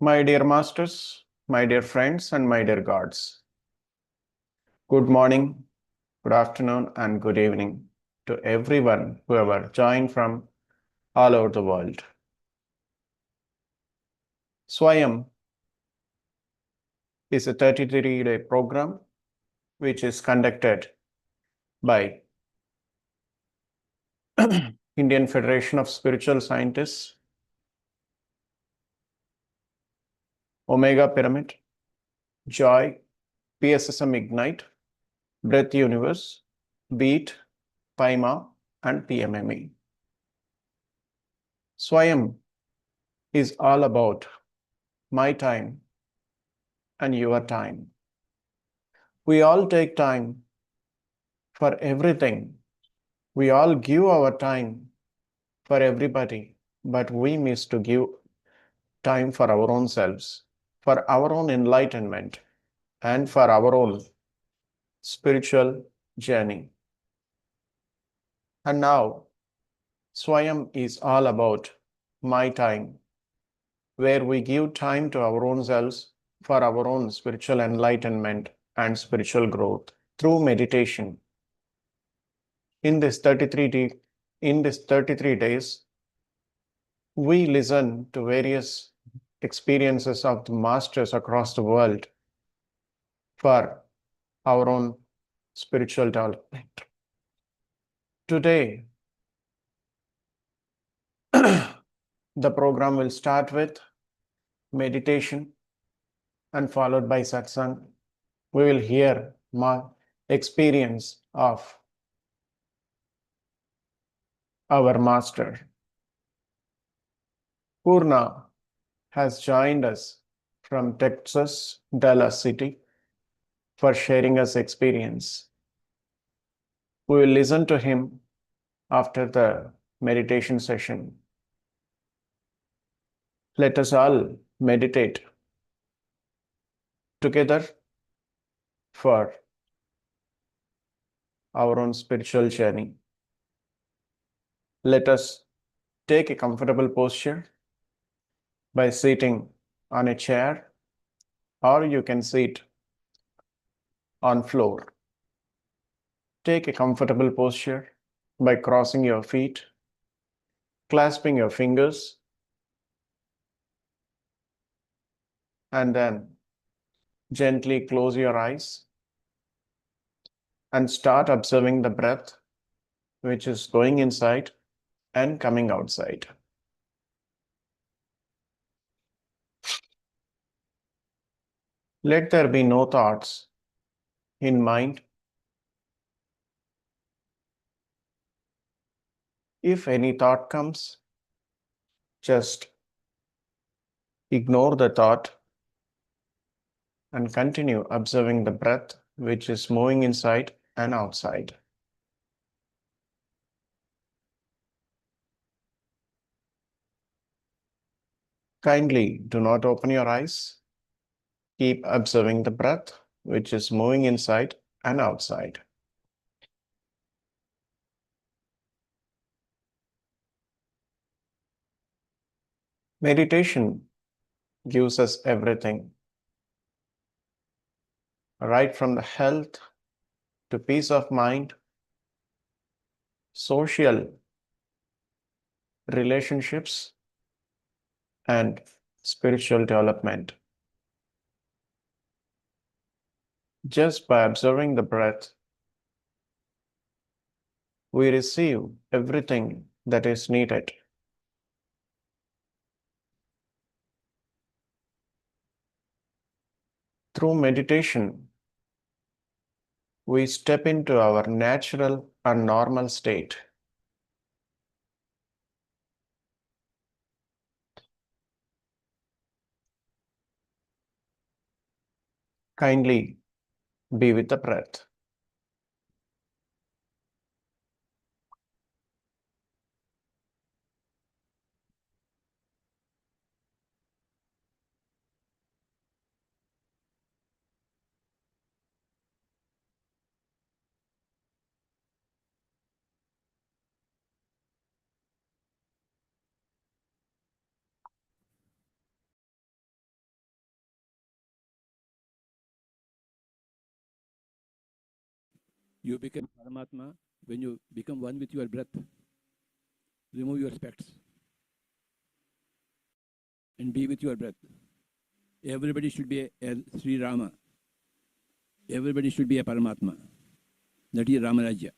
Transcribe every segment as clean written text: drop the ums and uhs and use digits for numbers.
My dear masters, my dear friends, and my dear gods, good morning, good afternoon, and good evening to everyone who have joined from all over the world. Swayam is a 33-day program which is conducted by Indian Federation of Spiritual Scientists, Omega Pyramid, Joy, PSSM Ignite, Breath Universe, Beat, Paima, and PMME. Swayam is all about my time and your time. We all take time for everything. We all give our time for everybody, but we miss to give time for our own selves, for our own enlightenment, and for our own spiritual journey. And now, Swayam is all about my time, where we give time to our own selves for our own spiritual enlightenment and spiritual growth through meditation. In this 33 days, we listen to various experiences of the masters across the world for our own spiritual development. Today, the program will start with meditation and followed by satsang. We will hear my experience of our master. Poorna has joined us from Texas, Dallas City, for sharing his experience. We will listen to him after the meditation session. Let us all meditate together for our own spiritual journey. Let us take a comfortable posture by sitting on a chair, or you can sit on floor. Take a comfortable posture by crossing your feet, clasping your fingers, and then gently close your eyes and start observing the breath which is going inside and coming outside. Let there be no thoughts in mind. If any thought comes, just ignore the thought and continue observing the breath which is moving inside and outside. Kindly do not open your eyes. Keep observing the breath which is moving inside and outside. Meditation gives us everything, right from the health to peace of mind, social relationships, and spiritual development. Just by observing the breath, we receive everything that is needed. Through meditation, we step into our natural and normal state. Kindly be with the breath. You become Paramatma when you become one with your breath. Remove your specs and be with your breath. Everybody should be a Sri Rama. Everybody should be a Paramatma. That is Ramarajya.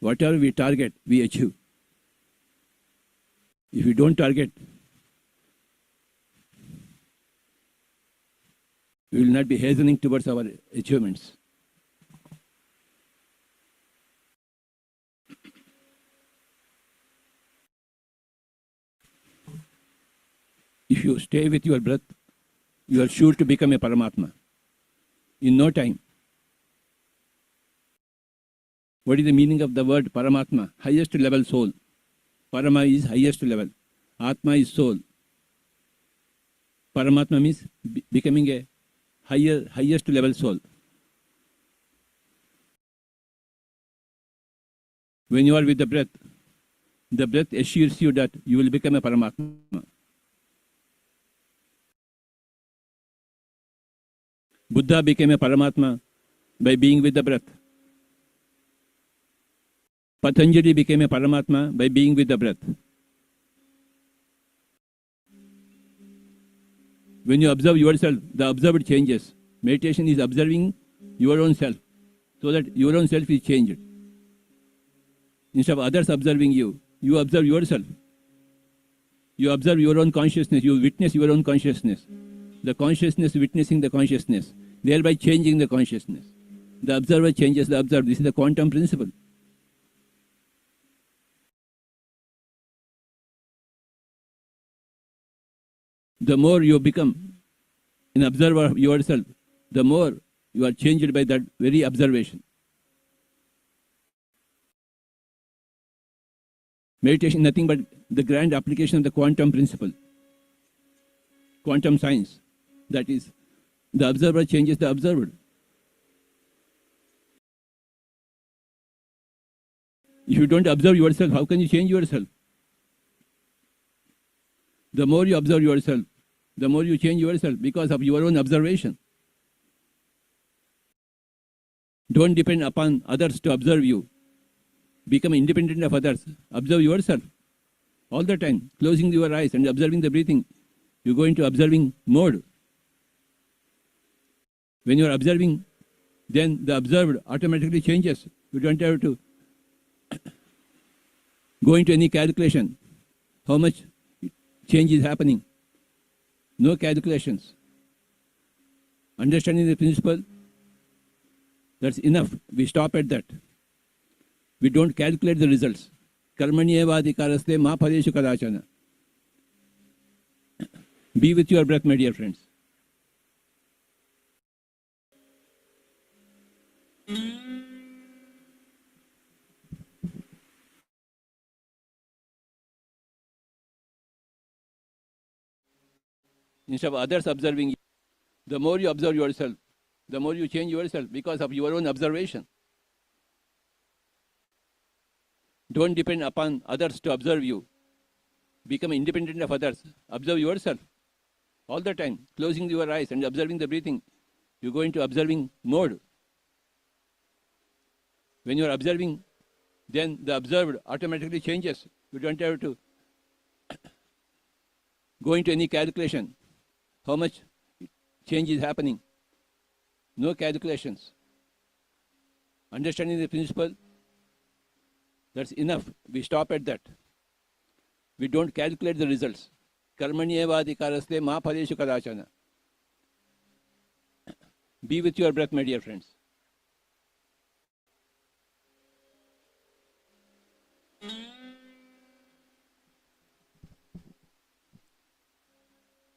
Whatever we target, we achieve. If we don't target, we will not be hastening towards our achievements. If you stay with your breath, you are sure to become a Paramatma in no time. What is the meaning of the word Paramatma? Highest level soul. Parama is highest level. Atma is soul. Paramatma means becoming a highest level soul. When you are with the breath assures you that you will become a Paramatma. Buddha became a Paramatma by being with the breath. Patanjali became a Paramatma by being with the breath. When you observe yourself, the observed changes. Meditation is observing your own self, so that your own self is changed. Instead of others observing you, you observe yourself. You observe your own consciousness, you witness your own consciousness. The consciousness witnessing the consciousness, thereby changing the consciousness. The observer changes the observed. This is the quantum principle. The more you become an observer of yourself, the more you are changed by that very observation. Meditation is nothing but the grand application of the quantum principle, quantum science. That is, the observer changes the observed. If you don't observe yourself, how can you change yourself? The more you observe yourself, the more you change yourself because of your own observation. Don't depend upon others to observe you. Become independent of others. Observe yourself all the time, closing your eyes and observing the breathing. You go into observing mode. When you are observing, then the observed automatically changes. You don't have to go into any calculation. How much change is happening? No calculations. Understanding the principle, that's enough. We stop at that. We don't calculate the results. Karmani eva adhikaraste ma phaleshu kadachana. Be with your breath, my dear friends. Instead of others observing you, the more you observe yourself, the more you change yourself because of your own observation. Don't depend upon others to observe you. Become independent of others. Observe yourself all the time, closing your eyes and observing the breathing. You go into observing mode. When you are observing, then the observed automatically changes. You don't have to go into any calculation. How much change is happening? No calculations. Understanding the principle, that's enough. We stop at that. We don't calculate the results. Karmani eva adhikaraste ma phaleshu kadachana. Be with your breath, my dear friends.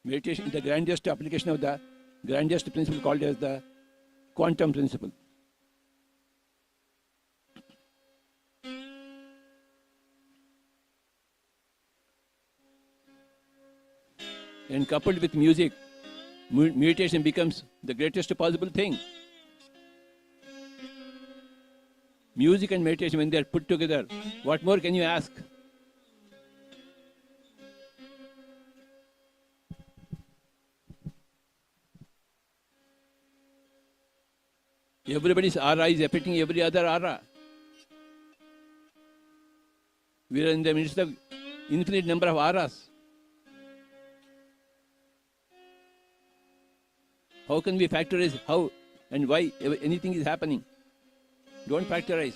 Meditation is the grandest application of the grandest principle called as the quantum principle. And coupled with music, meditation becomes the greatest possible thing. Music and meditation, when they are put together, what more can you ask? Everybody's aura is affecting every other aura. We are in the midst of infinite number of auras. How can we factorize how and why anything is happening? Don't factorize.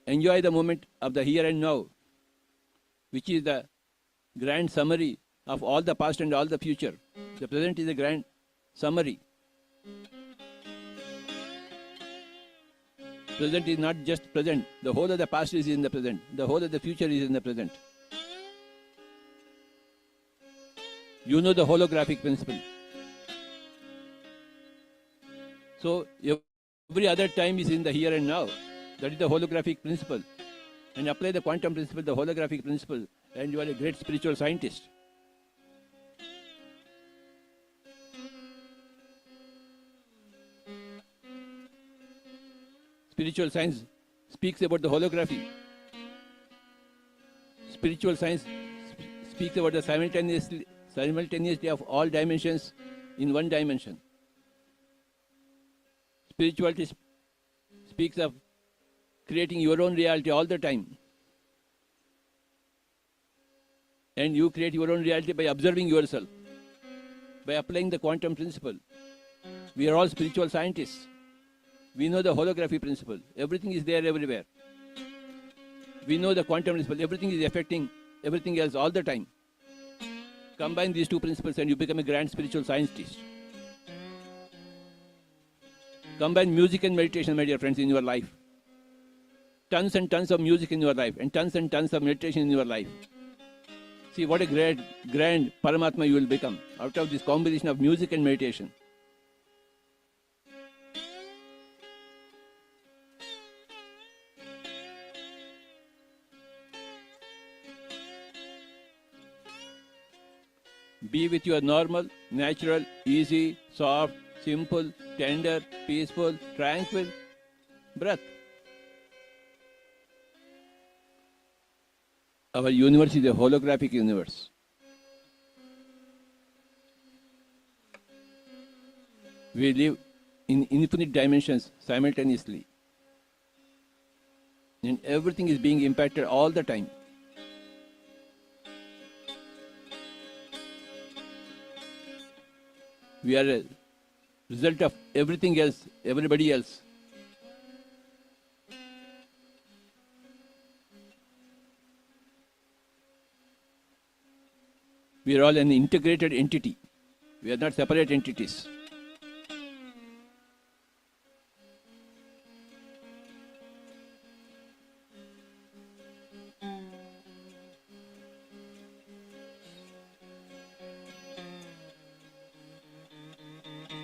Enjoy the moment of the here and now, which is the grand summary of all the past and all the future. The present is a grand summary. Present is not just present. The whole of the past is in the present. The whole of the future is in the present. You know the holographic principle. So every other time is in the here and now. That is the holographic principle. And apply the quantum principle, the holographic principle, and you are a great spiritual scientist. Spiritual science speaks about the holography. Spiritual science speaks about the simultaneity of all dimensions in one dimension. Spirituality speaks of creating your own reality all the time. And you create your own reality by observing yourself, by applying the quantum principle. We are all spiritual scientists. We know the holography principle. Everything is there everywhere. We know the quantum principle. Everything is affecting everything else all the time. Combine these two principles and you become a grand spiritual scientist. Combine music and meditation, my dear friends, in your life. Tons and tons of music in your life and tons of meditation in your life. See what a great, grand Paramatma you will become out of this combination of music and meditation. Be with your normal, natural, easy, soft, simple, tender, peaceful, tranquil breath. Our universe is a holographic universe. We live in infinite dimensions simultaneously. And everything is being impacted all the time. We are a result of everything else, everybody else. We are all an integrated entity. We are not separate entities.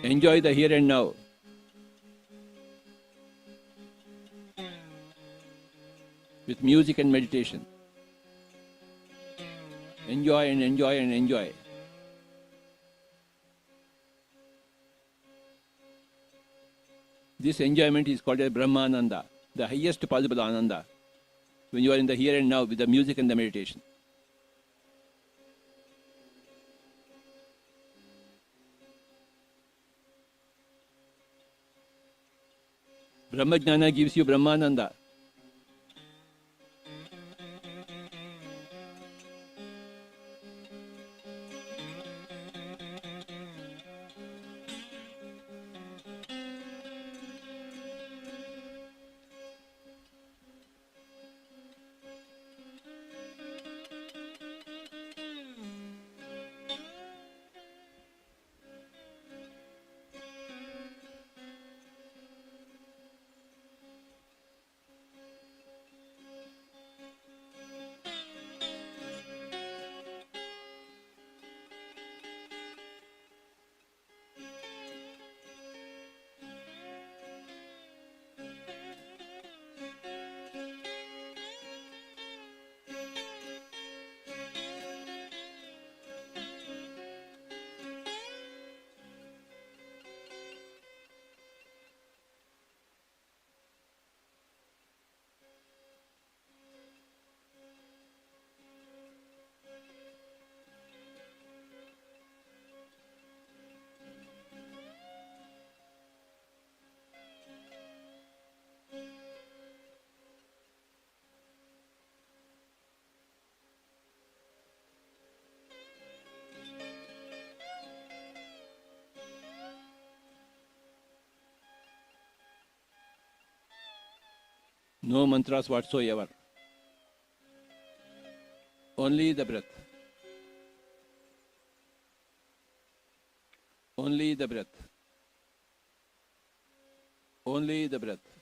Enjoy the here and now. With music and meditation. Enjoy and enjoy and enjoy. This enjoyment is called a Brahmananda, the highest possible Ananda, when you are in the here and now with the music and the meditation. Brahmajnana gives you Brahmananda. No mantras whatsoever. Only the breath. Only the breath. Only the breath.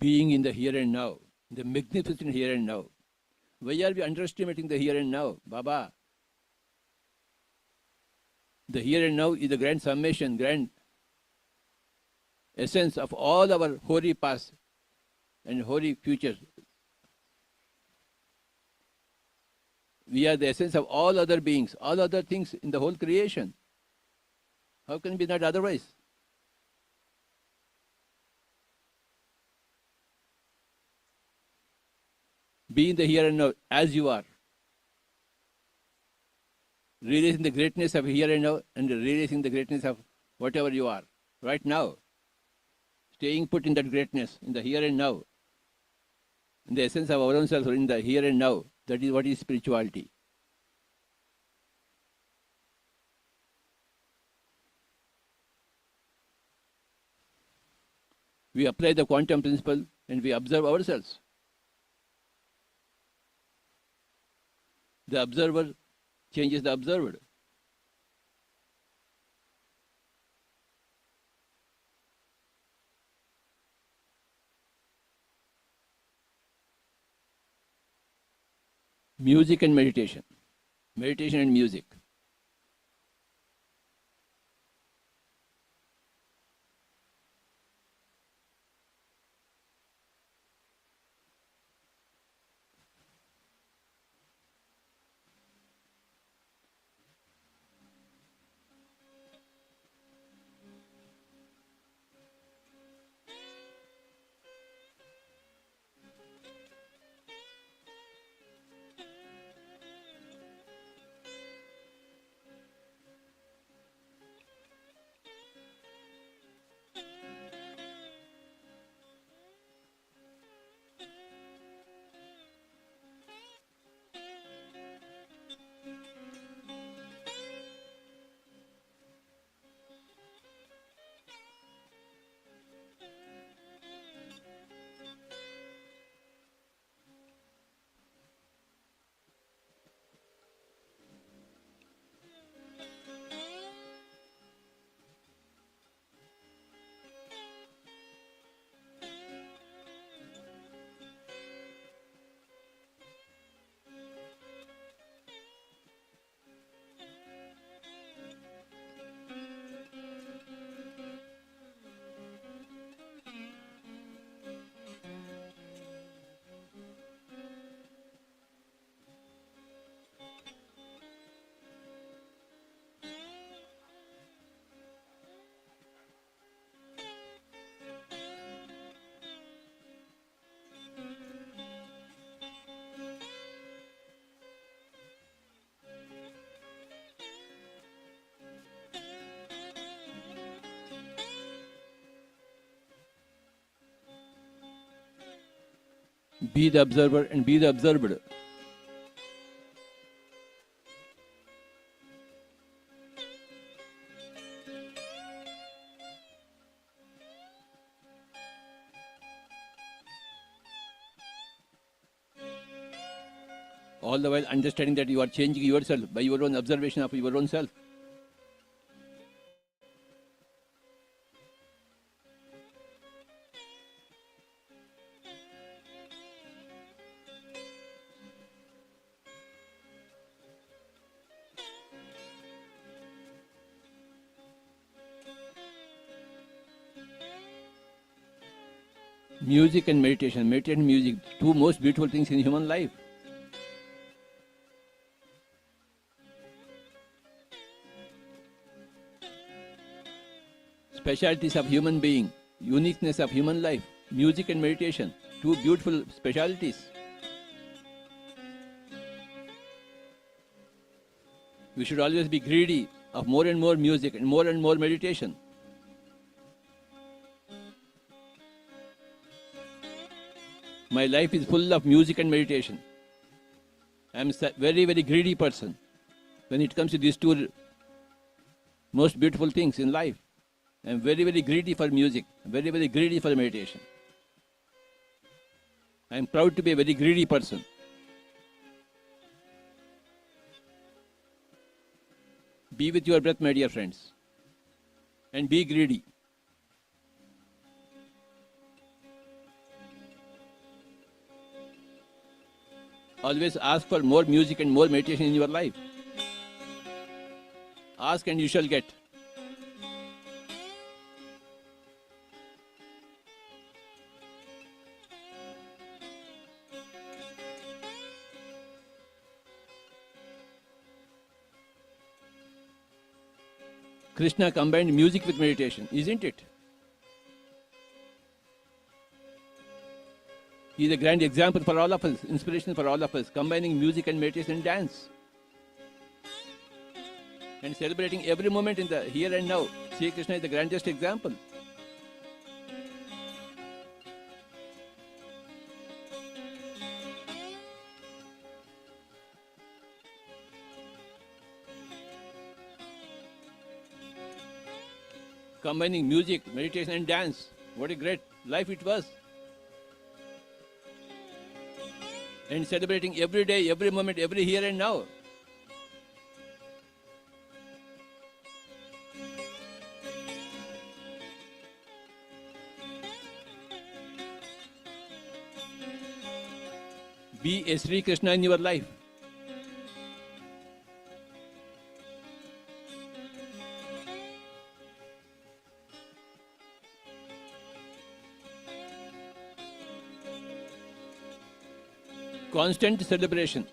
being in the here and now, the magnificent here and now. Why are we underestimating the here and now, Baba? The here and now is the grand summation, grand essence of all our hoary past and hoary future. We are the essence of all other beings, all other things in the whole creation. How can it be not otherwise? Be in the here and now as you are. Realizing the greatness of here and now and realizing the greatness of whatever you are right now. Staying put in that greatness, in the here and now. In the essence of our own self, in the here and now. That is what is spirituality. We apply the quantum principle and we observe ourselves. The observer changes the observed. Music and meditation. Meditation and music. Be the observer and be the observed. All the while understanding that you are changing yourself by your own observation of your own self. Music and meditation, meditation and music, two most beautiful things in human life. Specialities of human being, uniqueness of human life, music and meditation, two beautiful specialities. We should always be greedy of more and more music and more meditation. My life is full of music and meditation. I am a very greedy person when it comes to these two most beautiful things in life. I am very greedy for music, very greedy for meditation. I am proud to be a very greedy person. Be with your breath, my dear friends, and be greedy. Always ask for more music and more meditation in your life. Ask and you shall get. Krishna combined music with meditation, isn't it? He is a grand example for all of us, inspiration for all of us, combining music and meditation and dance. And celebrating every moment in the here and now. Sri Krishna is the grandest example. Combining music, meditation and dance. What a great life it was. And celebrating every day, every moment, every here and now. Be a Sri Krishna in your life. Constant celebration.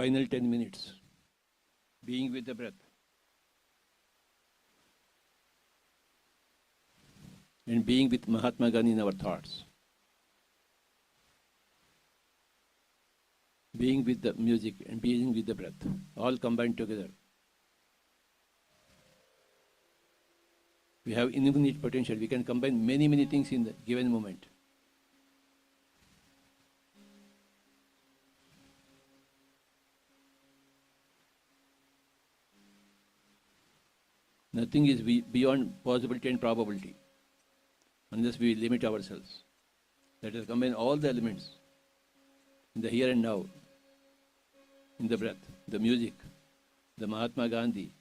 Final 10 minutes. Being with the breath. And being with Mahatma Gandhi in our thoughts. Being with the music and being with the breath. All combined together. We have infinite potential. We can combine many, many things in the given moment. Nothing is beyond possibility and probability unless we limit ourselves. Let us combine all the elements in the here and now, in the breath, the music, the Mahatma Gandhi,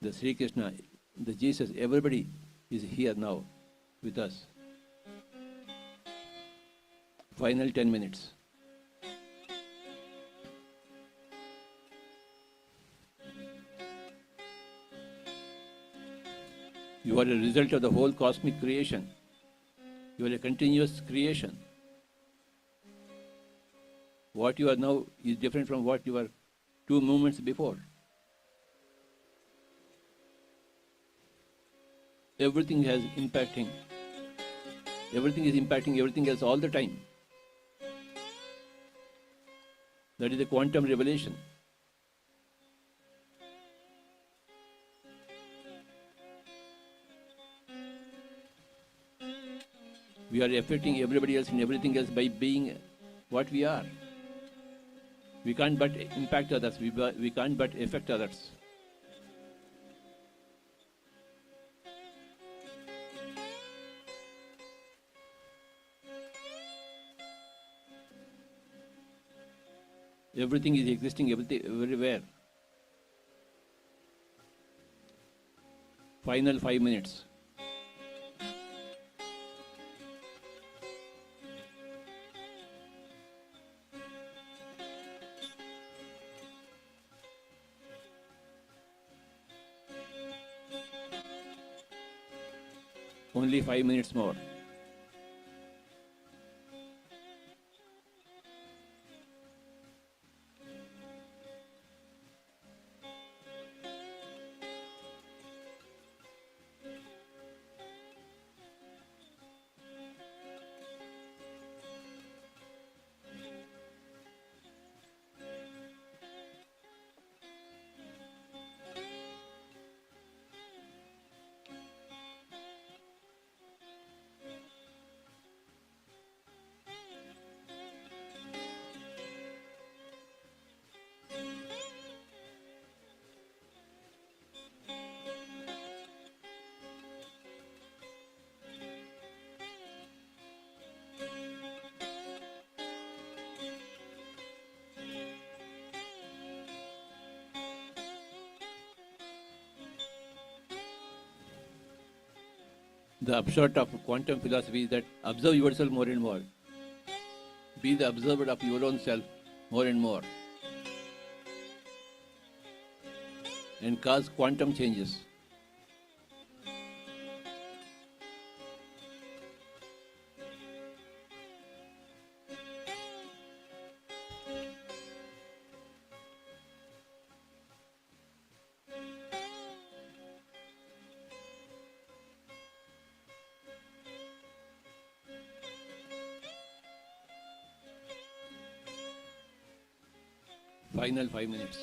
the Sri Krishna, the Jesus, everybody is here now with us. Final 10 minutes. You are a result of the whole cosmic creation. You are a continuous creation. What you are now is different from what you were 2 moments before. Everything is impacting everything else all the time. That is the quantum revelation. We are affecting everybody else and everything else by being what we are. We can't but impact others. We can't but affect others. Everything is existing everywhere. Final 5 minutes. Only 5 minutes more. The upshot of quantum philosophy is that observe yourself more and more. Be the observer of your own self more and more. And cause quantum changes. Final 5 minutes.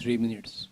3 minutes.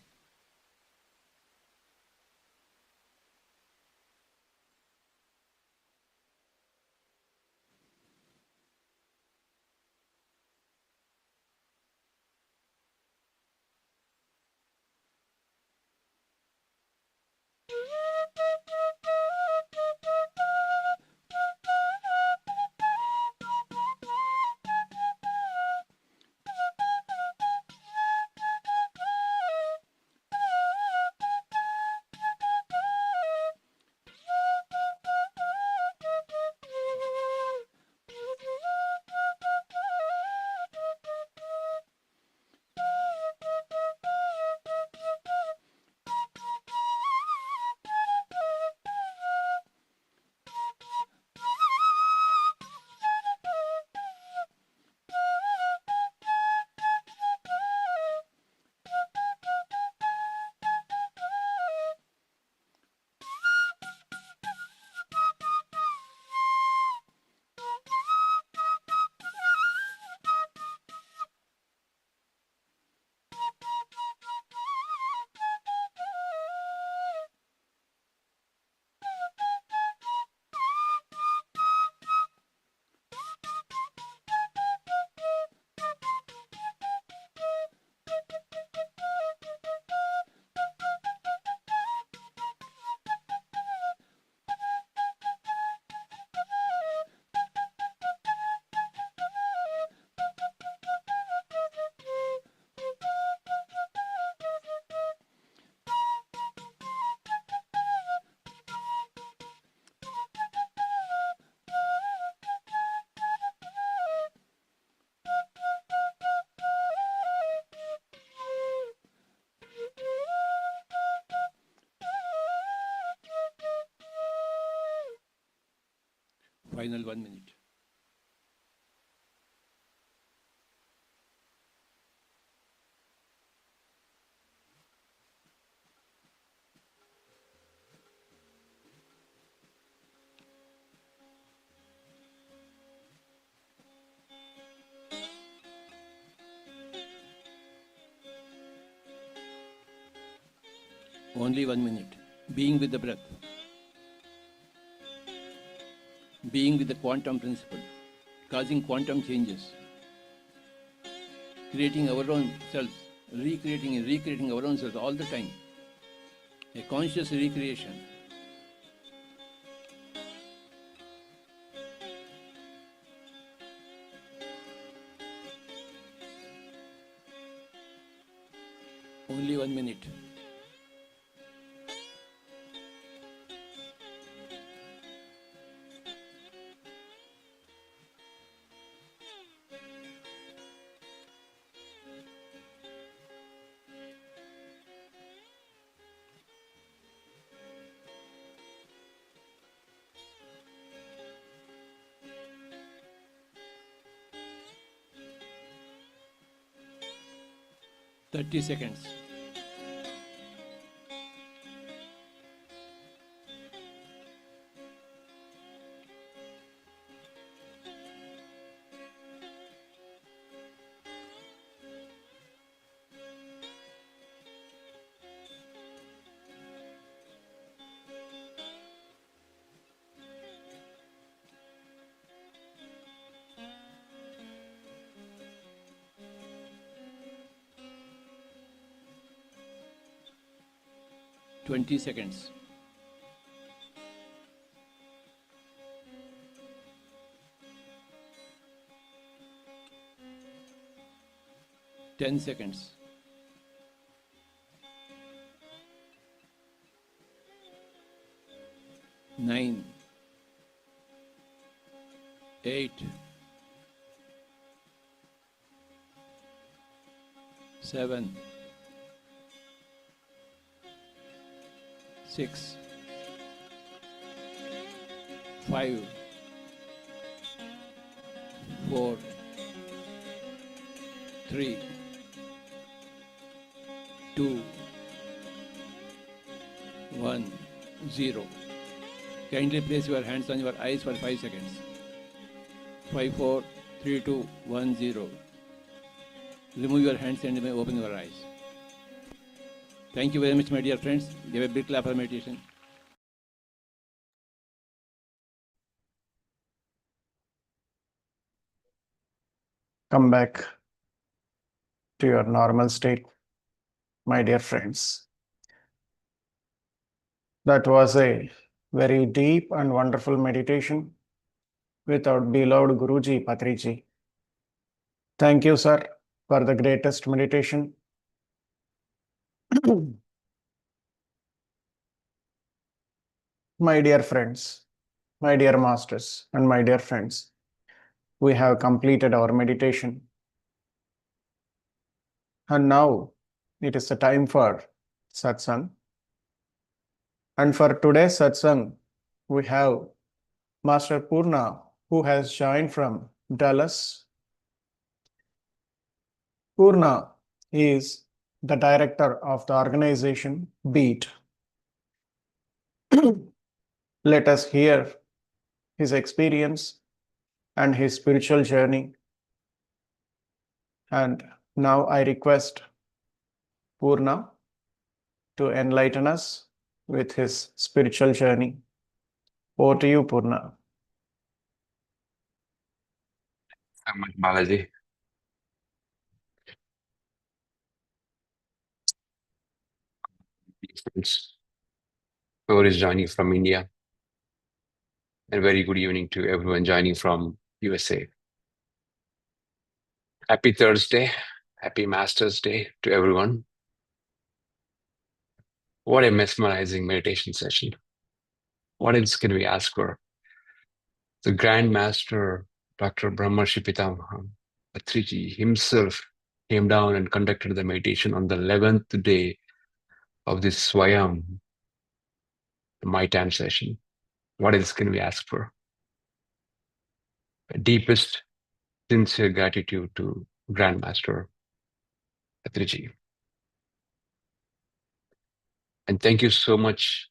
Final 1 minute. Only 1 minute. Being with the breath. Being with the quantum principle. Causing quantum changes. Creating our own selves. Recreating and recreating our own selves all the time. A conscious recreation. Only 1 minute. Thirty seconds. Twenty seconds. 10 seconds. 9, 8, 7, 6, 5, 4, 3, 2, 1, 0. Kindly place your hands on your eyes for 5 seconds. 5, 4, 3, 2, 1, 0. Remove your hands and you may open your eyes. Thank you very much, my dear friends. Give a big clap for meditation. Come back to your normal state, my dear friends. That was a very deep and wonderful meditation with our beloved Guruji Patriji. Thank you, sir, for the greatest meditation. My dear friends, my dear masters, and my dear friends, we have completed our meditation. And now it is the time for Satsang. And for today's Satsang, we have Master Poorna, who has joined from Dallas. Poorna is the director of the organization BEAT. Let us hear his experience and his spiritual journey. And now I request Poorna to enlighten us with his spiritual journey. Over to you, Poorna. So much, Balaji. Friends, who is joining from India, and very good evening to everyone joining from USA. Happy Thursday, happy Masters Day to everyone. What a mesmerizing meditation session. What else can we ask for? The Grand Master, Dr. Brahmarshi Pitamaha Patriji himself came down and conducted the meditation on the 11th day of this Swayam, my time session. What else can we ask for? Deepest sincere gratitude to Grandmaster Patriji. And thank you so much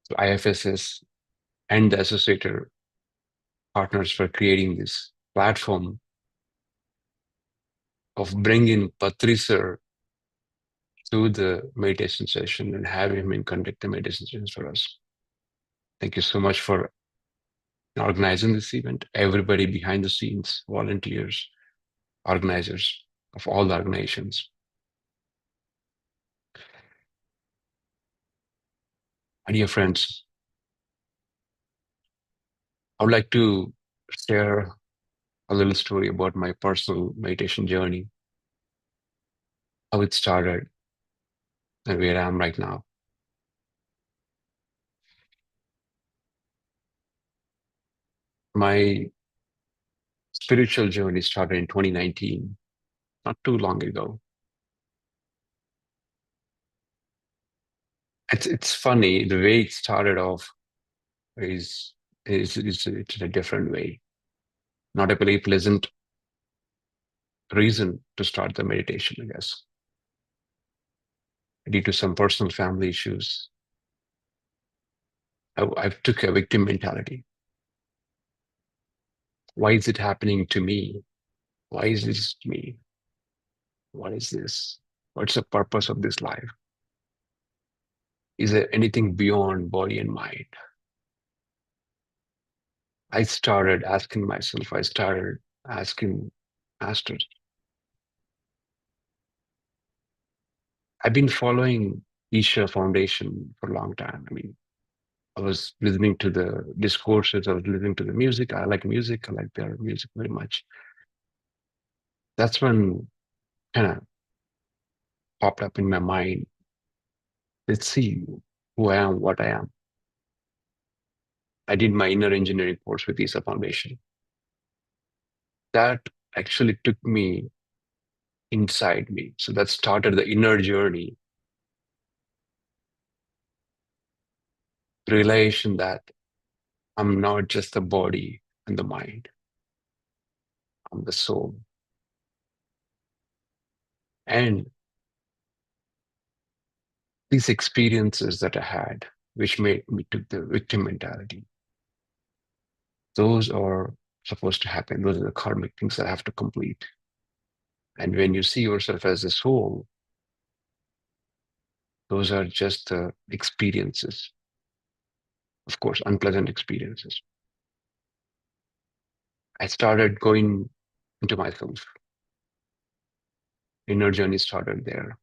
to IFSS and the associated partners for creating this platform of bringing Patri sir to the meditation session and having him conduct the meditation sessions for us. Thank you so much for organizing this event. Everybody behind the scenes, volunteers, organizers of all the organizations. My dear friends, I would like to share a little story about my personal meditation journey, how it started, and where I am right now. My spiritual journey started in 2019, not too long ago. It's funny, the way it started off is it's in a different way. Not a very pleasant reason to start the meditation, I guess. Due to some personal family issues, I took a victim mentality. Why is it happening to me? Why is this me? What is this? What's the purpose of this life? Is there anything beyond body and mind? I started asking myself, I started asking masters. I've been following Isha Foundation for a long time. I mean, I was listening to the discourses, I was listening to the music. I like music, I like their music very much. That's when kind of popped up in my mind. Let's see who I am, what I am. I did my inner engineering course with Isha Foundation. That actually took me inside me. So that started the inner journey. Realization that I'm not just the body and the mind. I'm the soul. And these experiences that I had, which made me took the victim mentality, those are supposed to happen. Those are the karmic things that I have to complete. And when you see yourself as a soul, Those are just the experiences. Of course, unpleasant experiences. I started going into myself. Inner journey started there.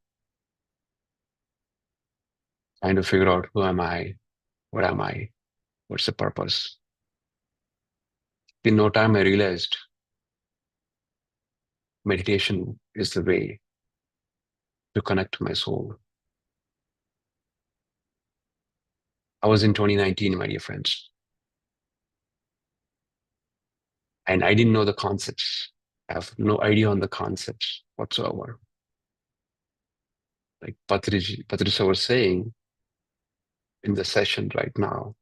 Trying to figure out who am I? What am I? What's the purpose? In no time, I realized meditation is the way to connect to my soul. I was in 2019, my dear friends, and I didn't know the concepts. I have no idea on the concepts whatsoever. Like Patricia was saying in the session right now,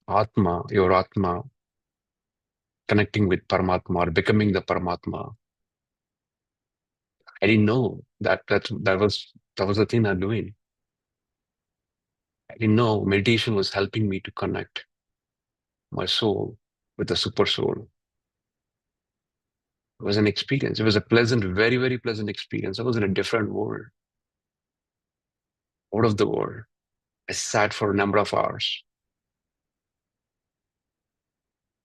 Atma, your Atma, connecting with Paramatma or becoming the Paramatma. I didn't know that was the thing I'm doing. I didn't know meditation was helping me to connect my soul with the super soul. It was an experience. It was a pleasant, very, very pleasant experience. I was in a different world, out of the world. I sat for a number of hours.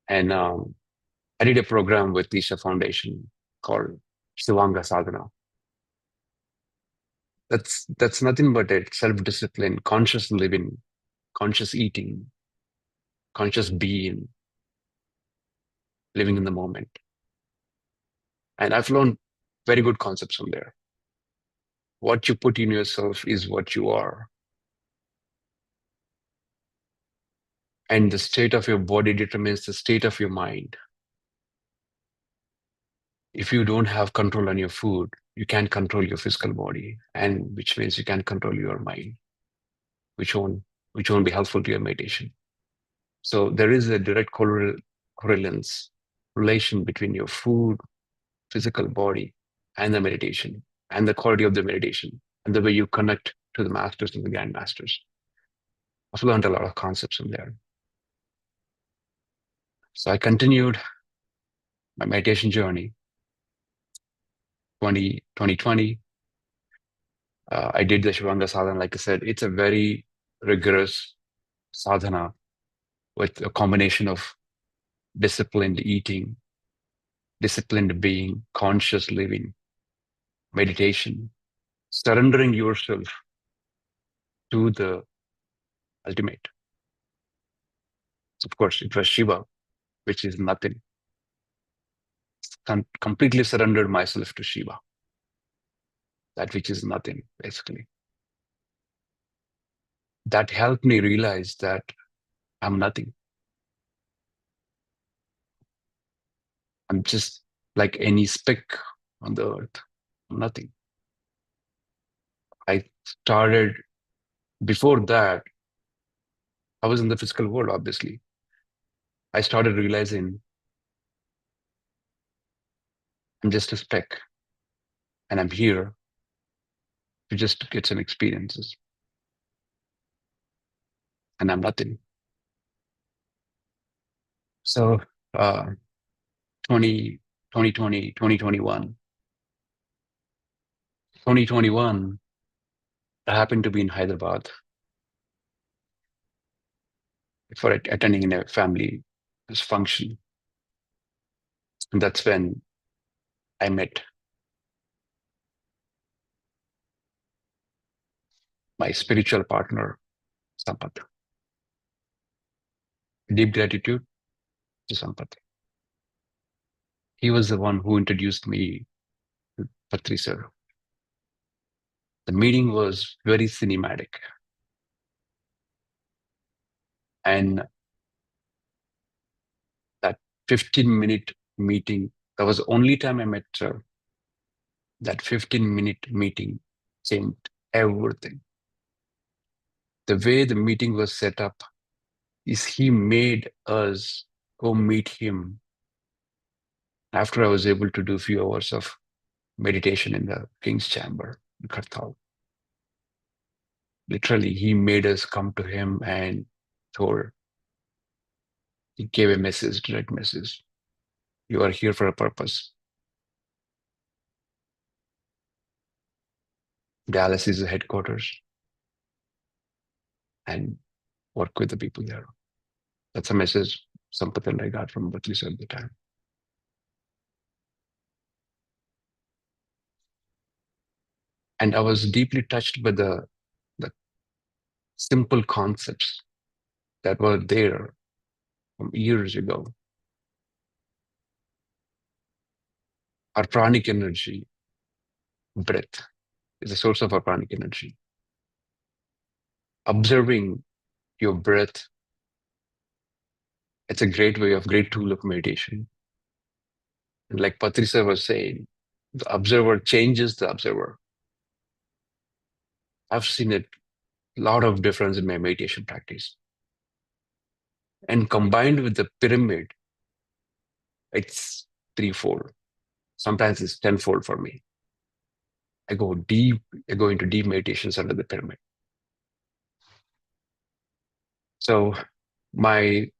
And I did a program with Isha Foundation called Shivanga Sadhana. That's nothing but a self-discipline, conscious living, conscious eating, conscious being, living in the moment. And I've learned very good concepts from there. What you put in yourself is what you are. And the state of your body determines the state of your mind. If you don't have control on your food, you can't control your physical body, and which means you can't control your mind, which won't be helpful to your meditation. So there is a direct correlation relation between your food, physical body, and the meditation, and the quality of the meditation, and the way you connect to the masters and the grandmasters. I've learned a lot of concepts from there. So I continued my meditation journey. 2020, I did the Shivanga sadhana. Like I said, it's a very rigorous sadhana with a combination of disciplined eating, disciplined being, conscious living, meditation, surrendering yourself to the ultimate. Of course, it was Shiva, which is nothing. Completely surrendered myself to Shiva, that which is nothing, basically. That helped me realize that I'm nothing. I'm just like any speck on the earth. I'm nothing. I started, before that, I was in the physical world, obviously. I started realizing I'm just a speck and I'm here to just get some experiences. And I'm nothing. So 2020, 2021, I happened to be in Hyderabad for attending in a family function. And that's when I met my spiritual partner, Sampath. Deep gratitude to Sampath. He was the one who introduced me to Patri sir. The meeting was very cinematic. And that 15-minute meeting, that was the only time I met her. That 15-minute meeting changed everything. The way the meeting was set up is he made us go meet him after I was able to do a few hours of meditation in the King's Chamber in Kartal. Literally, he made us come to him and told, he gave a message, direct message. You are here for a purpose. Dallas is the headquarters, and work with the people there. That's a message Sampath and I got from Patrisar at the time. And I was deeply touched by the simple concepts that were there from years ago. Our pranic energy, breath, is a source of our pranic energy. Observing your breath, it's a great tool of meditation. And like Patrisa was saying, the observer changes the observer. I've seen a lot of difference in my meditation practice. And combined with the pyramid, it's threefold. Sometimes it's tenfold for me. I go into deep meditations under the pyramid. So my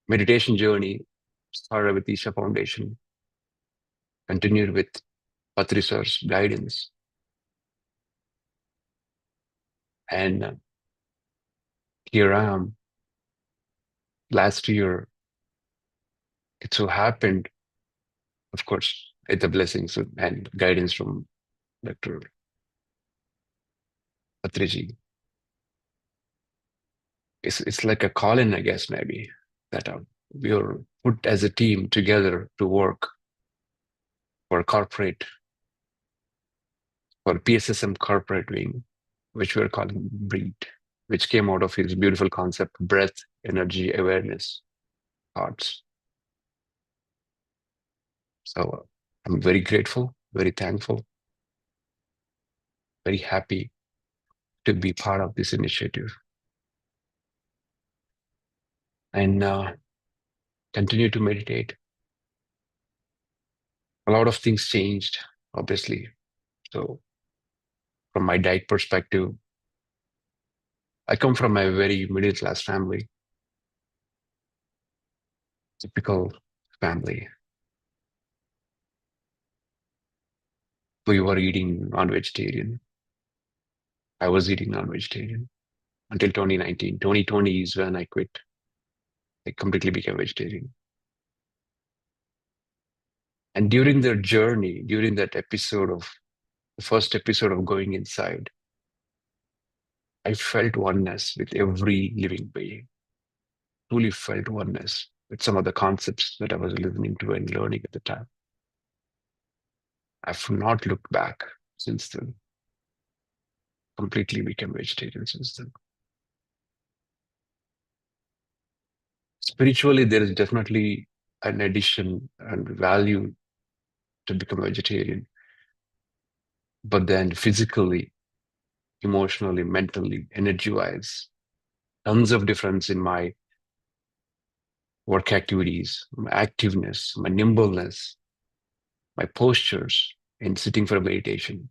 meditation journey started with Isha Foundation, continued with Patrisar's guidance. And here I am. Last year, it so happened, of course, with the blessings and guidance from Dr. Patriji. It's like a call-in, I guess, maybe, that we are put as a team together to work for PSSM corporate wing, which we're calling BREAThe, which came out of his beautiful concept, breath, energy, awareness, thoughts. So I'm very grateful, very thankful, very happy to be part of this initiative. And continue to meditate. A lot of things changed, obviously. So from my diet perspective, I come from a very middle-class family, typical family. We were eating non-vegetarian. I was eating non-vegetarian until 2019. 2020 is when I quit. I completely became vegetarian. And during their journey, during that the first episode of going inside, I felt oneness with every living being. Truly felt oneness with some of the concepts that I was listening to and learning at the time. I've not looked back since then. Completely became vegetarian since then. Spiritually, there is definitely an addition and value to become a vegetarian. But then physically, emotionally, mentally, energy-wise, tons of difference in my work activities, my activeness, my nimbleness, my postures in sitting for meditation.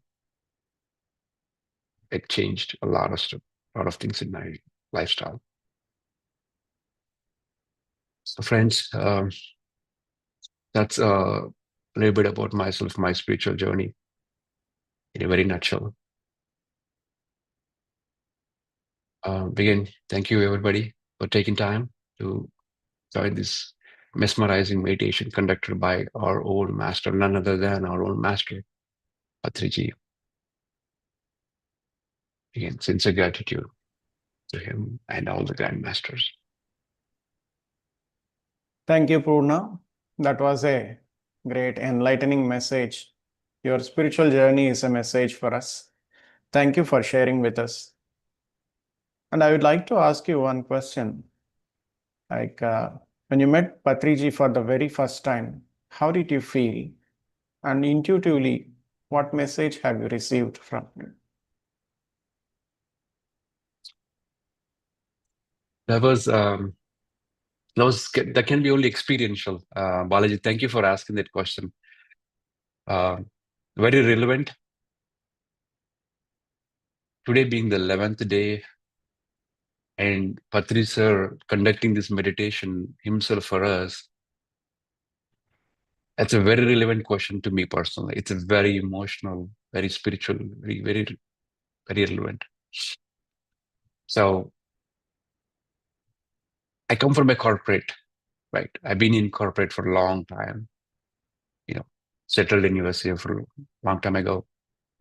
It changed a lot of stuff, a lot of things in my lifestyle. So friends, that's a little bit about myself, my spiritual journey in a very nutshell. Again, thank you everybody for taking time to join this mesmerizing meditation conducted by our own master, none other than our own master, Patriji. Again, sincere gratitude to him and all the grandmasters. Thank you, Poorna. That was a great enlightening message. Your spiritual journey is a message for us. Thank you for sharing with us. And I would like to ask you one question. Like when you met Patriji for the very first time, how did you feel? And intuitively, what message have you received from him? That can be only experiential. Balaji, thank you for asking that question. Very relevant. Today being the 11th day, and Patri sir conducting this meditation himself for us, That's a very relevant question to me personally. It's a very emotional, very spiritual, very relevant. So I come from a corporate, right? I've been in corporate for a long time, settled in USA for a long time ago.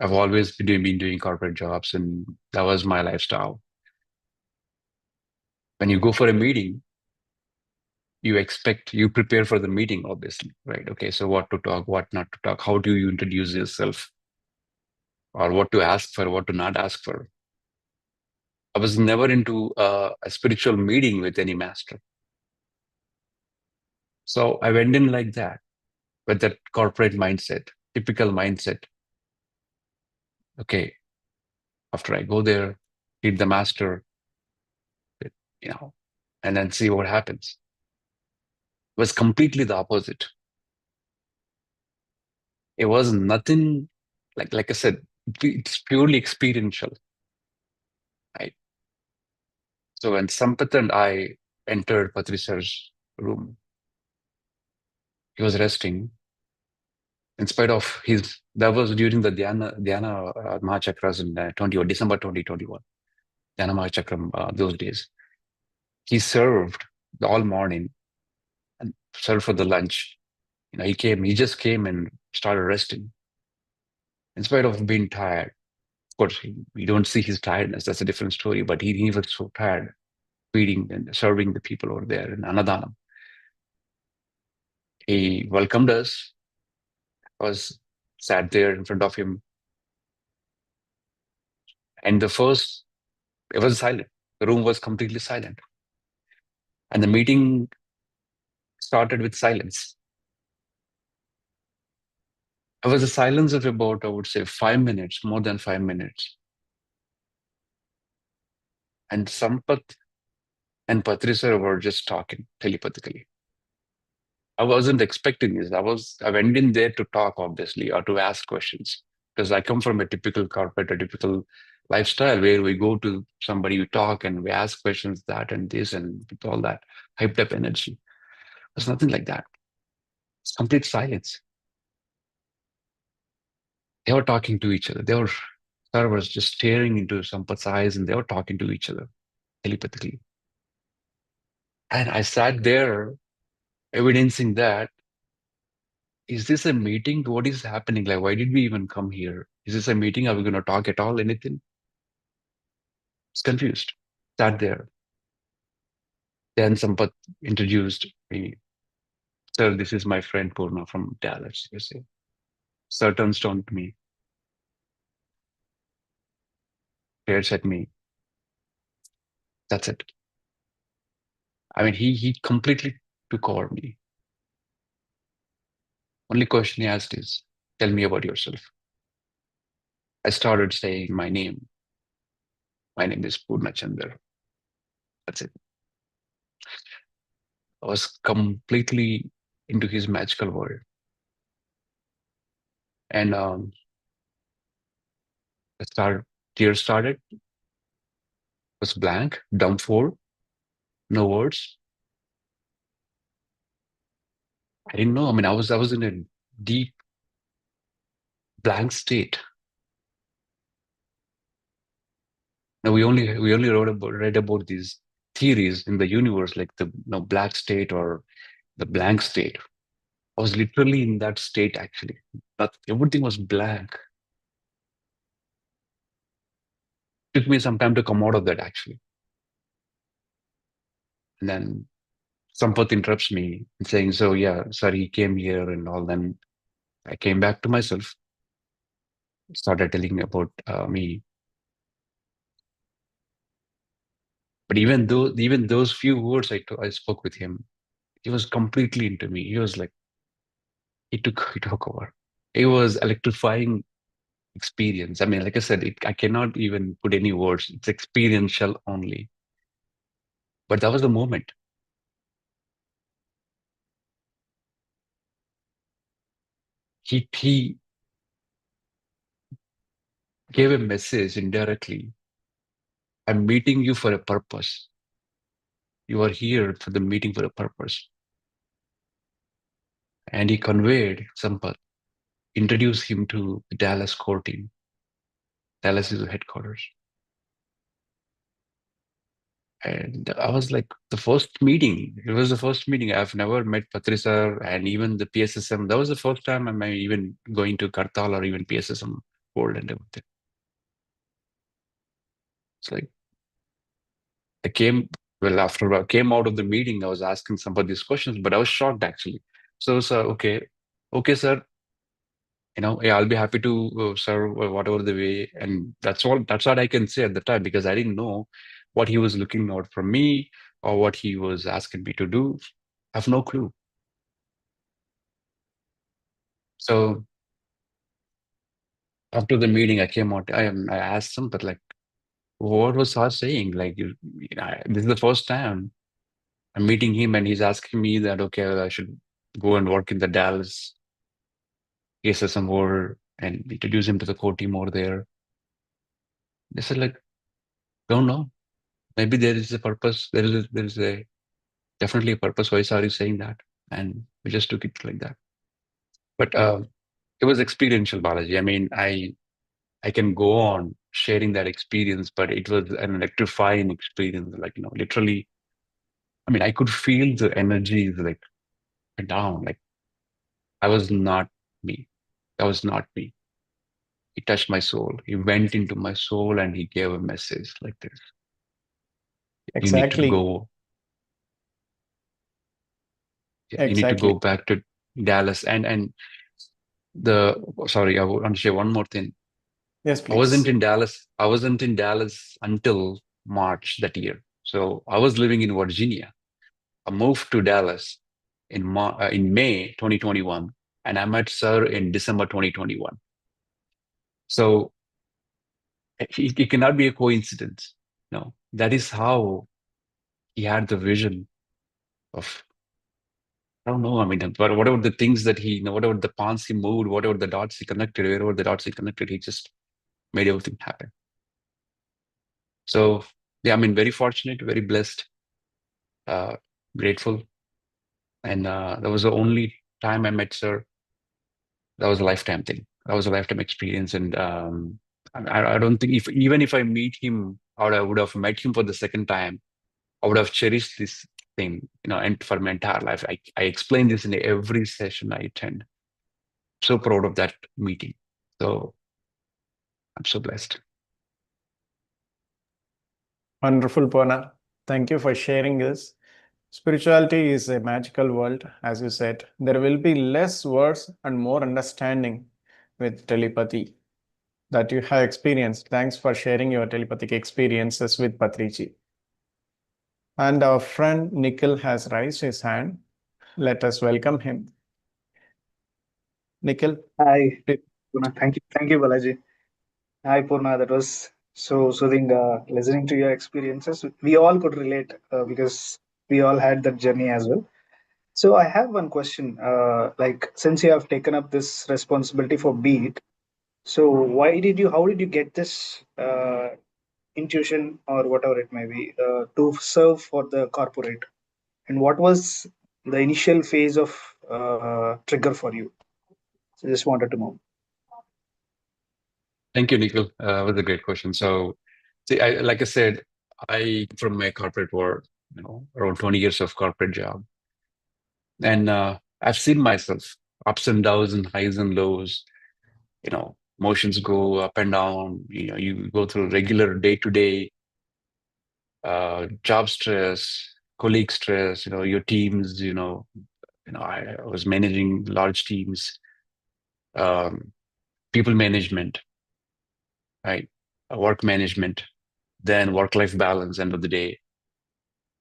I've always been doing corporate jobs, and that was my lifestyle. When you go for a meeting, you prepare for the meeting, obviously, right? Okay, so what to talk, what not to talk, how do you introduce yourself, or what to ask for, what to not ask for. I was never into a spiritual meeting with any master. So I went in like that, with that corporate mindset, typical mindset. Okay, after I go there, meet the master, and then see what happens. It was completely the opposite. It was nothing like I said, it's purely experiential, right? So when Sampath and I entered Patrisar's room, he was resting. In spite of that was during the Dhyana Mahachakras in December 2021, Dhyana Mahachakram, those days. He served all morning and served for the lunch. He just came and started resting. In spite of being tired, of course, we don't see his tiredness. That's a different story. But he was so tired, feeding and serving the people over there in Annadanam. He welcomed us. Was sat there in front of him, and it was silent. The room was completely silent, and the meeting started with silence. It was a silence of about, I would say, 5 minutes, more than 5 minutes. And Sampath and Patrisar were just talking telepathically. I wasn't expecting this. I went in there to talk, obviously, or to ask questions, because I come from a typical corporate, a typical lifestyle where we go to somebody, we talk, and we ask questions, that and this, and with all that hyped up energy. There's nothing like that. It's complete silence. They were talking to each other. Sir was just staring into Sampath's eyes, and they were talking to each other telepathically. And I sat there evidencing that. Is this a meeting? What is happening? Like, why did we even come here? Is this a meeting? Are we going to talk at all? Anything? It's confused. Sat there. Then Sampath introduced me. Sir, this is my friend Poorna from Dallas, USA. Sir turns to me, stares at me. That's it. I mean, he completely took over me. Only question he asked is, tell me about yourself. I started saying my name. My name is Poorna Chandra. That's it. I was completely into his magical world. And tears started, was blank, dumb for, no words. I didn't know. I mean, I was in a deep blank state. Now we only read about these theories in the universe, like the black state or the blank state. I was literally in that state actually. But everything was blank. Took me some time to come out of that actually. And then Sampath interrupts me and saying, so yeah, sorry, he came here and all. Then I came back to myself, started telling about me. But even those few words I spoke with him, he was completely into me. He was like, he took over. It was electrifying experience. I mean, like I said, I cannot even put any words. It's experiential only. But that was the moment. He gave a message indirectly. I'm meeting you for a purpose. You are here for the meeting for a purpose. And he conveyed Sampath, introduced him to the Dallas core team. Dallas is the headquarters. And I was like, the first meeting, it was the first meeting. I've never met Patri sir and even the PSSM. That was the first time I'm even going to Kartal or even PSSM world and everything. It's like, after I came out of the meeting, I was asking somebody these questions, but I was shocked actually. So, sir, okay, sir, yeah, I'll be happy to serve whatever the way. And that's all, that's what I can say at the time, because I didn't know what he was looking out from me or what he was asking me to do. I have no clue. So after the meeting, I came out, I asked him, but like, what was Sar saying? Like, this is the first time I'm meeting him and he's asking me that, okay, I should go and work in the Dallas PSSM world and introduce him to the core team over there. They said like, don't know. Maybe there is a purpose. There is a definitely a purpose. Why Sar is saying that? And we just took it like that. But it was experiential, Balaji. I mean, I can go on sharing that experience, but it was an electrifying experience. Like, literally, I mean, I could feel the energies like down. Like I was not me. That was not me. He touched my soul. He went into my soul and he gave a message like this. You need to Exactly. go. You need to go Exactly. back to Dallas. And the sorry, I want to share one more thing. Yes, I wasn't please. in Dallas. I wasn't in Dallas until March that year. So I was living in Virginia. I moved to Dallas in May 2021, and I met Sir in December 2021. So it cannot be a coincidence. No, that is how he had the vision of, I don't know. I mean, but whatever the things that whatever the pawns he moved, whatever the dots he connected, wherever the dots he connected, he just made everything happen. So yeah, I mean, very fortunate, very blessed, uh, grateful. And that was the only time I met Sir. That was a lifetime thing. That was a lifetime experience. And I don't think even if I meet him or I would have met him for the second time, I would have cherished this thing, and for my entire life. I explain this in every session I attend. So proud of that meeting. So I'm so blessed. Wonderful, Poorna. Thank you for sharing this. Spirituality is a magical world, as you said. There will be less words and more understanding with telepathy that you have experienced. Thanks for sharing your telepathic experiences with Patriji. And our friend Nikhil has raised his hand. Let us welcome him. Nikhil, Hi, please. Poorna. Thank you, Balaji. Hi, Poorna. That was so soothing. Listening to your experiences, we all could relate because we all had that journey as well. So I have one question. Like, since you have taken up this responsibility for Beat, so how did you get this intuition or whatever it may be to serve for the corporate? And what was the initial phase of trigger for you? So just wanted to know. Thank you, Nikhil. That was a great question. So, see, like I said, I from my corporate world, around 20 years of corporate job, and I've seen myself ups and downs and highs and lows. Motions go up and down. You go through regular day-to-day job stress, colleague stress. Your teams. I was managing large teams, um, people management, right? Work management, then work-life balance. End of the day,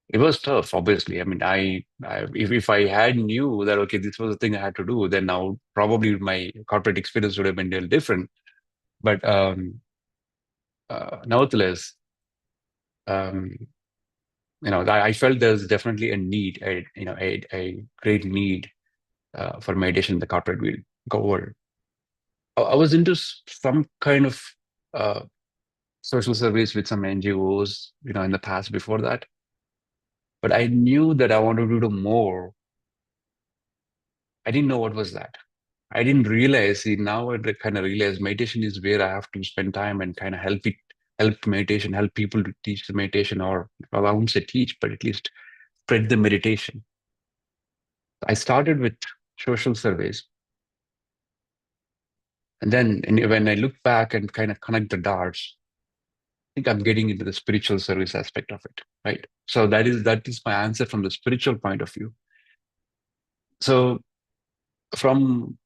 it was tough. Obviously, I mean, if I had knew that okay, this was the thing I had to do, then now probably my corporate experience would have been a little different. But nevertheless, um, I felt there's definitely a need, a great need for meditation in the corporate world. I was into some kind of uh, social service with some NGOs, in the past before that. But I knew that I wanted to do more I didn't know what was that. I didn't realize. See, now I kind of realize meditation is where I have to spend time and kind of help meditation, help people to teach the meditation, or well, I won't say teach, but at least spread the meditation. I started with social surveys. And then when I look back and kind of connect the dots, I think I'm getting into the spiritual service aspect of it, right? So that is my answer from the spiritual point of view. So from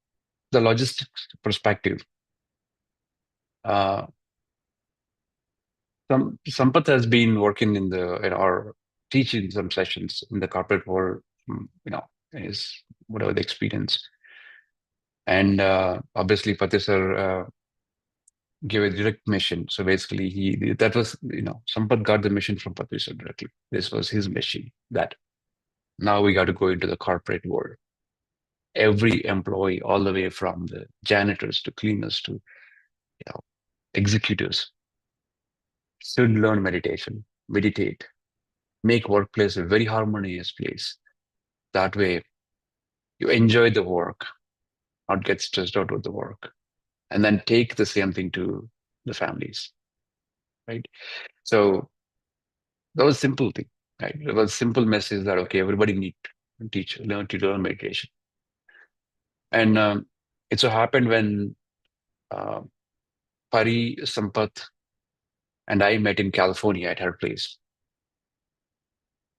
the logistics perspective, Sampath has been working in or teaching some sessions in the corporate world, is whatever the experience. And obviously, Fateh sir gave a direct mission. So basically, Sampath got the mission from Fateh sir directly. This was his mission. That now we got to go into the corporate world. Every employee, all the way from the janitors to cleaners to executives, should learn meditation, meditate, make workplace a very harmonious place. That way, you enjoy the work, not get stressed out with the work, and then take the same thing to the families, right? So that was simple thing, right? It was simple message that okay, everybody need to learn meditation. And it so happened when Pari, Sampath, and I met in California at her place.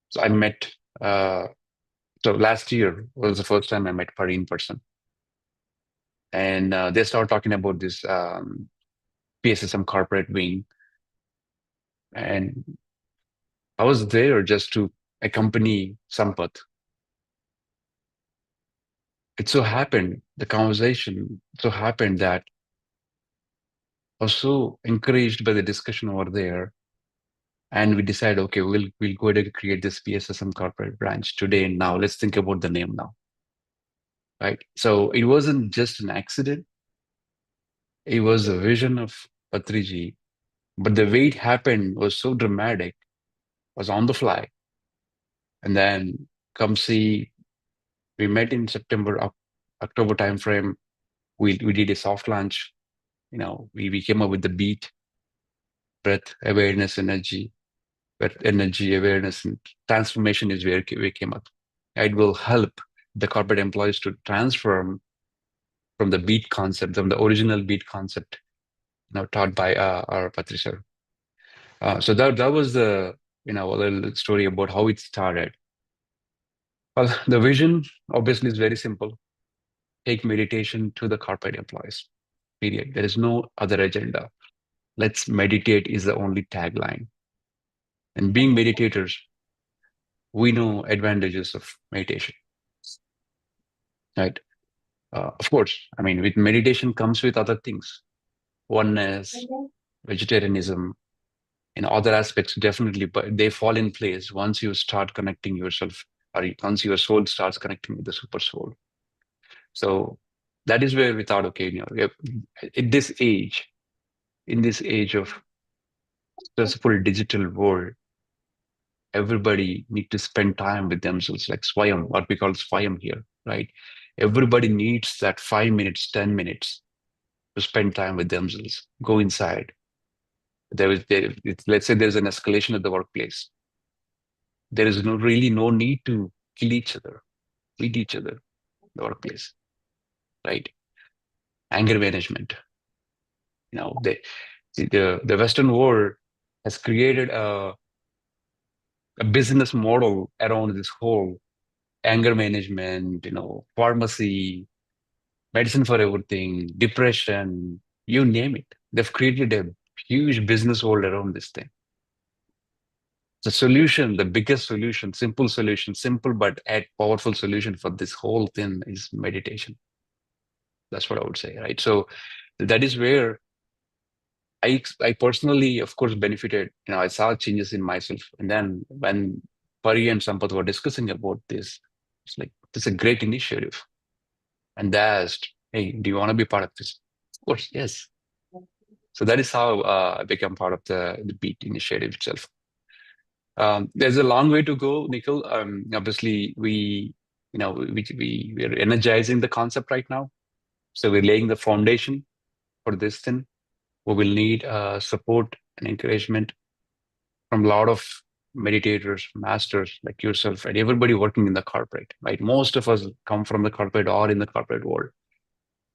So I met. So last year was the first time I met Pari in person. And they started talking about this PSSM corporate wing. And I was there just to accompany Sampath. It so happened, the conversation so happened that I was so encouraged by the discussion over there. And we decided, okay, we'll go ahead and create this PSSM corporate branch today and now. Let's think about the name now. Right. So it wasn't just an accident. It was a vision of Patriji. But the way it happened was so dramatic, was on the fly. And then come see, we met in September, October timeframe. We did a soft launch. We came up with the beat, breath, awareness, energy, breath, energy, awareness, and transformation is where we came up. It will help the corporate employees to transform from the beat concept, from the original beat concept, taught by our Patricia. So that was the a little story about how it started. Well, the vision obviously is very simple. Take meditation to the corporate employees. Period. There is no other agenda. Let's meditate is the only tagline. And being meditators, we know advantages of meditation. Right? Of course, I mean, with meditation comes with other things. Oneness, vegetarianism, and other aspects definitely, but they fall in place once you start connecting yourself, or once your soul starts connecting with the super soul. So that is where we thought, okay, in this age of stressful digital world, everybody need to spend time with themselves, like Swayam, what we call Swayam here, right? Everybody needs that 5 minutes, 10 minutes to spend time with themselves. Go inside. Let's say there's an escalation at the workplace. There is really no need to kill each other, beat each other in the workplace, right? Anger management. The Western world has created a business model around this whole anger management, pharmacy, medicine for everything, depression, you name it. They've created a huge business world around this thing. The solution, the biggest solution, simple but add powerful solution for this whole thing is meditation. That's what I would say, right? So that is where I personally, of course, benefited. I saw changes in myself. And then when Pari and Sampath were discussing about this, it's like, this is a great initiative. And they asked, hey, do you want to be part of this? Of course, yes. So that is how I became part of the Beat initiative itself. There's a long way to go, Nikhil. Obviously, we we're energizing the concept right now. So we're laying the foundation for this thing. We will need support and encouragement from a lot of meditators, masters like yourself, and everybody working in the corporate, right? Most of us come from the corporate or in the corporate world.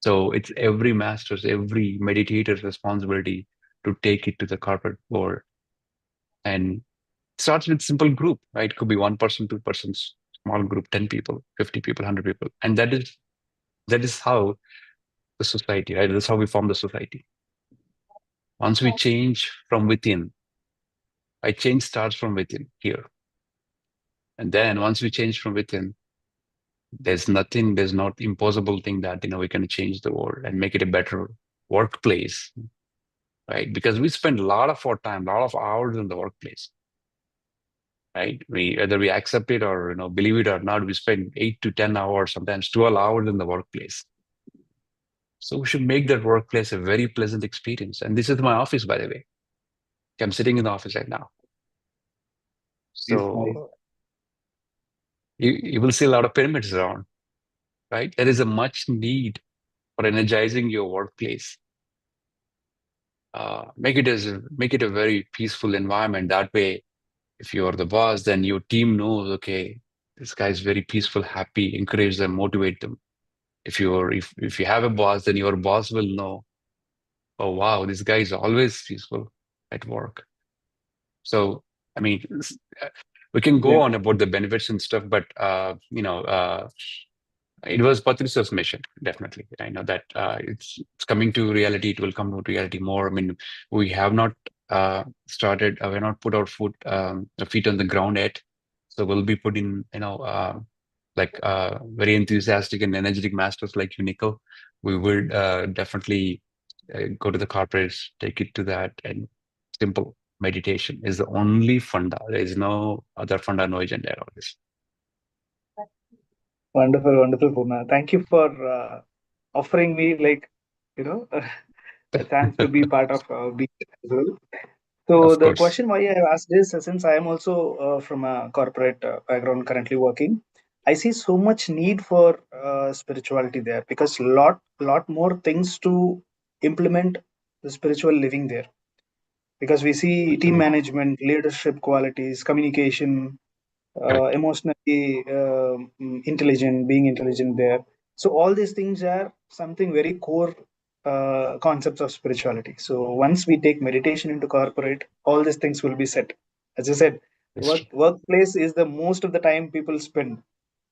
So it's every master's, every meditator's responsibility to take it to the corporate world. And it starts with simple group, right? It could be 1 person, 2 persons, small group, 10 people, 50 people, 100 people. And that is how the society, right? That's how we form the society. Once we change from within, right? Change starts from within here. And then once we change from within, there's not impossible thing that, we can change the world and make it a better workplace, right? Because we spend a lot of our time, a lot of hours in the workplace, right? Whether we accept it or, believe it or not, we spend 8 to 10 hours, sometimes 12 hours in the workplace. So we should make that workplace a very pleasant experience. And this is my office, by the way. I'm sitting in the office right now. So you will see a lot of pyramids around, right? There is a much need for energizing your workplace. Make it a very peaceful environment. That way, if you're the boss, then your team knows, okay, this guy is very peaceful, happy, encourage them, motivate them. If you have a boss, then your boss will know, oh wow, this guy is always peaceful at work. So, I mean, we can go on about the benefits and stuff, but it was Patrice's mission, definitely. I know that it's coming to reality. It will come to reality more. I mean, we have not started. We have not put our feet on the ground yet. So we'll be putting, very enthusiastic and energetic masters like you, Nikhil. We will definitely go to the corporates, take it to that, and simple meditation is the only funda. There is no other funda, no agenda at all. Wonderful, wonderful, Poorna. Thank you for offering me, you know, a chance to be part of being as well. So Of the course. question why I have asked is, since I am also from a corporate background, currently working, I see so much need for spirituality there, because lot more things to implement the spiritual living there, because we see team Absolutely. management, leadership qualities, communication, Correct. emotionally intelligent, being intelligent there. So all these things are something very core concepts of spirituality. So once we take meditation into corporate, all these things will be set. As I said, That's true. workplace is the most of the time people spend.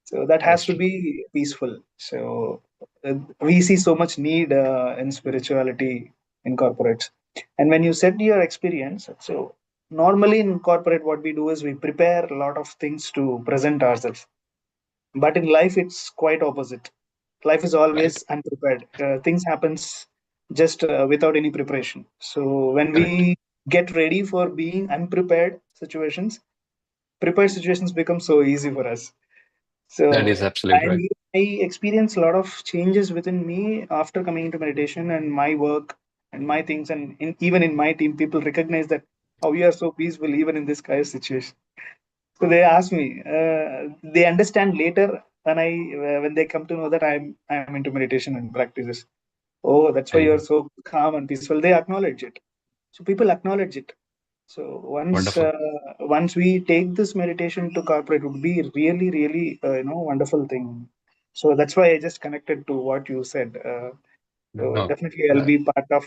So that has That's to true. be peaceful. So we see so much need in spirituality in corporates. And when you said your experience, so normally in corporate, what we do is we prepare a lot of things to present ourselves. But in life, it's quite opposite. Life is Right. always unprepared. Things happens just without any preparation. So when Correct. we get ready for being unprepared situations, prepared situations become so easy for us. That is So, absolutely right. and I experienced a lot of changes within me after coming into meditation and my work and my things. And even in my team, people recognize that how we are so peaceful even in this kind of situation. So they ask me, they understand later when they come to know that I'm into meditation and practices. Oh, that's why you're And so calm and peaceful. They acknowledge it. So people acknowledge it. So wonderful. once we take this meditation to corporate, it would be really really wonderful thing. So that's why I just connected to what you said. So No, definitely I'll uh, be part of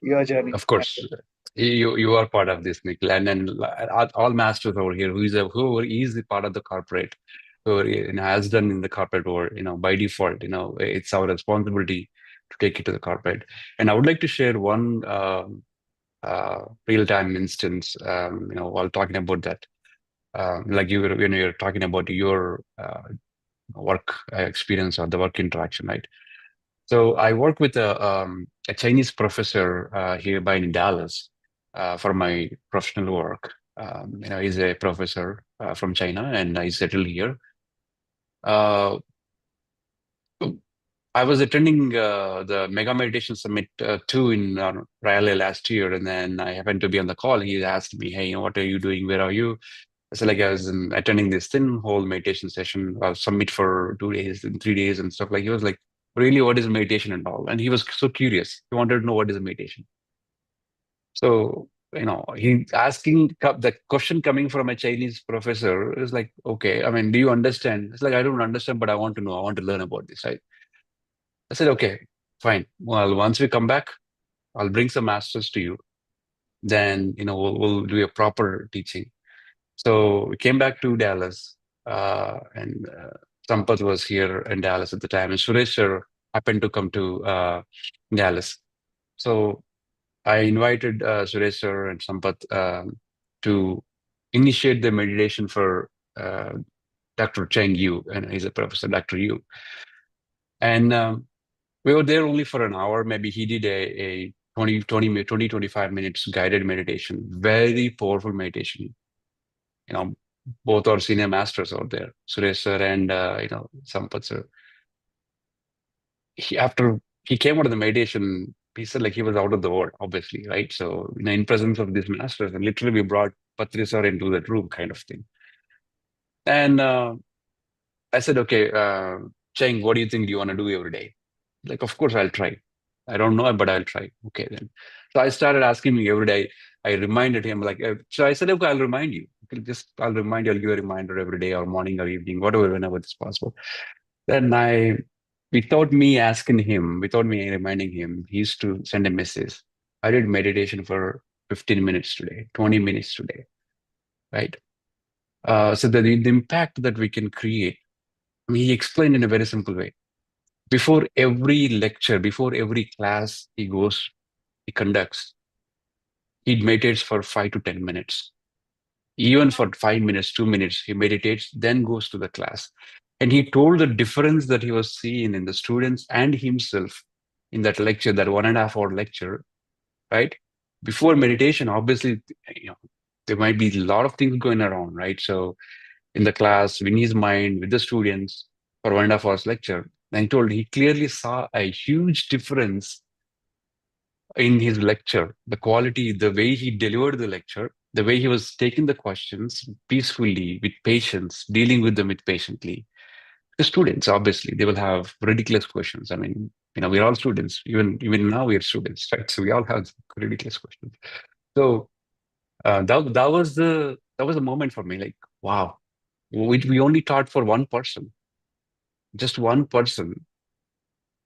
your journey. of course, you are part of this, Nikhil, and all masters over here, whoever is the part of the corporate, who has done in the corporate world, by default, it's our responsibility to take it to the corporate. And I would like to share one real-time instance, while talking about that. Like you're talking about your work experience or the work interaction, right? So I work with a Chinese professor here by in Dallas for my professional work. He's a professor from China and I settled here. Uh, I was attending the Mega Meditation Summit 2 in Raleigh last year, and then I happened to be on the call. He asked me, "Hey, what are you doing? Where are you?" So like I was attending this thin whole meditation session, summit for 2 days and 3 days and stuff. Like he was like, really, what is meditation and all? And he was so curious. He wanted to know what is a meditation. So, he asking the question coming from a Chinese professor is like, okay, I mean, do you understand? It's like, I don't understand, but I want to know. I want to learn about this. I said, okay, fine. Well, once we come back, I'll bring some masters to you. Then, we'll do a proper teaching. So we came back to Dallas, and Sampath was here in Dallas at the time, and Suresh sir happened to come to Dallas. So I invited Suresh sir and Sampath to initiate the meditation for Dr. Cheng Yu, and he's a professor, Dr. Yu. And we were there only for an hour. Maybe he did a 20, 25 minutes guided meditation, very powerful meditation. Both our senior masters out there, Suresh sir and Sampath sir. After he came out of the meditation, he said like he was out of the world, obviously, right? So in presence of these masters, and literally we brought Patri sir into that room, kind of thing. And I said, okay, Cheng, what do you think? Do you want to do every day? Like, of course, I'll try. I don't know, but I'll try. Okay, then. So I started asking him every day. I reminded him, like, so I said, okay, I'll remind you. I'll remind you. I'll give a reminder every day, or morning or evening, whatever, whenever it's possible. Then without me asking him, without me reminding him, he used to send a message. I did meditation for 15 minutes today, 20 minutes today, right? So the impact that we can create, I mean, he explained in a very simple way. Before every lecture, before every class he conducts, he meditates for 5 to 10 minutes. Even for 5 minutes, 2 minutes, he meditates, then goes to the class. And he told the difference that he was seeing in the students and himself in that lecture, that 1.5 hour lecture, right? Before meditation, obviously, there might be a lot of things going around, right? So in the class, in his mind, with the students, for 1.5 hours lecture, and he told he clearly saw a huge difference in his lecture, the quality, the way he delivered the lecture, the way he was taking the questions peacefully, with patience, dealing with them with patiently. The students, obviously, they will have ridiculous questions. I mean, we're all students. Even now, we're students, right? So we all have ridiculous questions. So that was the moment for me. Like, wow, we only taught for one person, just one person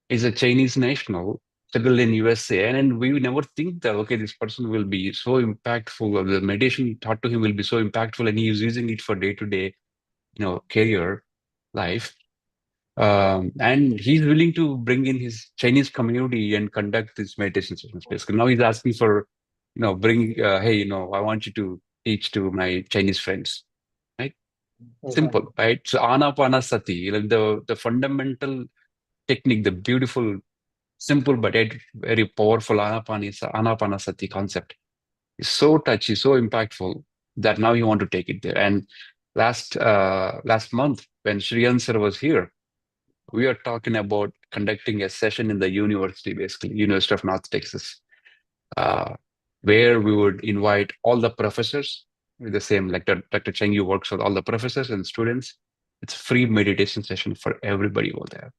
is a Chinese national settled in USA, and we would never think that okay, this person will be so impactful, or the meditation taught to him will be so impactful, and he is using it for day to day, career life. And he's willing to bring in his Chinese community and conduct this meditation sessions. Basically, now he's asking for, bring, hey, I want you to teach to my Chinese friends, right? Simple, right? So Anapanasati, like the fundamental technique, the beautiful, simple but yet very powerful Anapanasati concept is so touchy, so impactful that now you want to take it there. And last month when Shriyan sir was here, we are talking about conducting a session in the university, basically, University of North Texas, where we would invite all the professors with the same, like Dr. Cheng Yu works with all the professors and students. It's a free meditation session for everybody over there.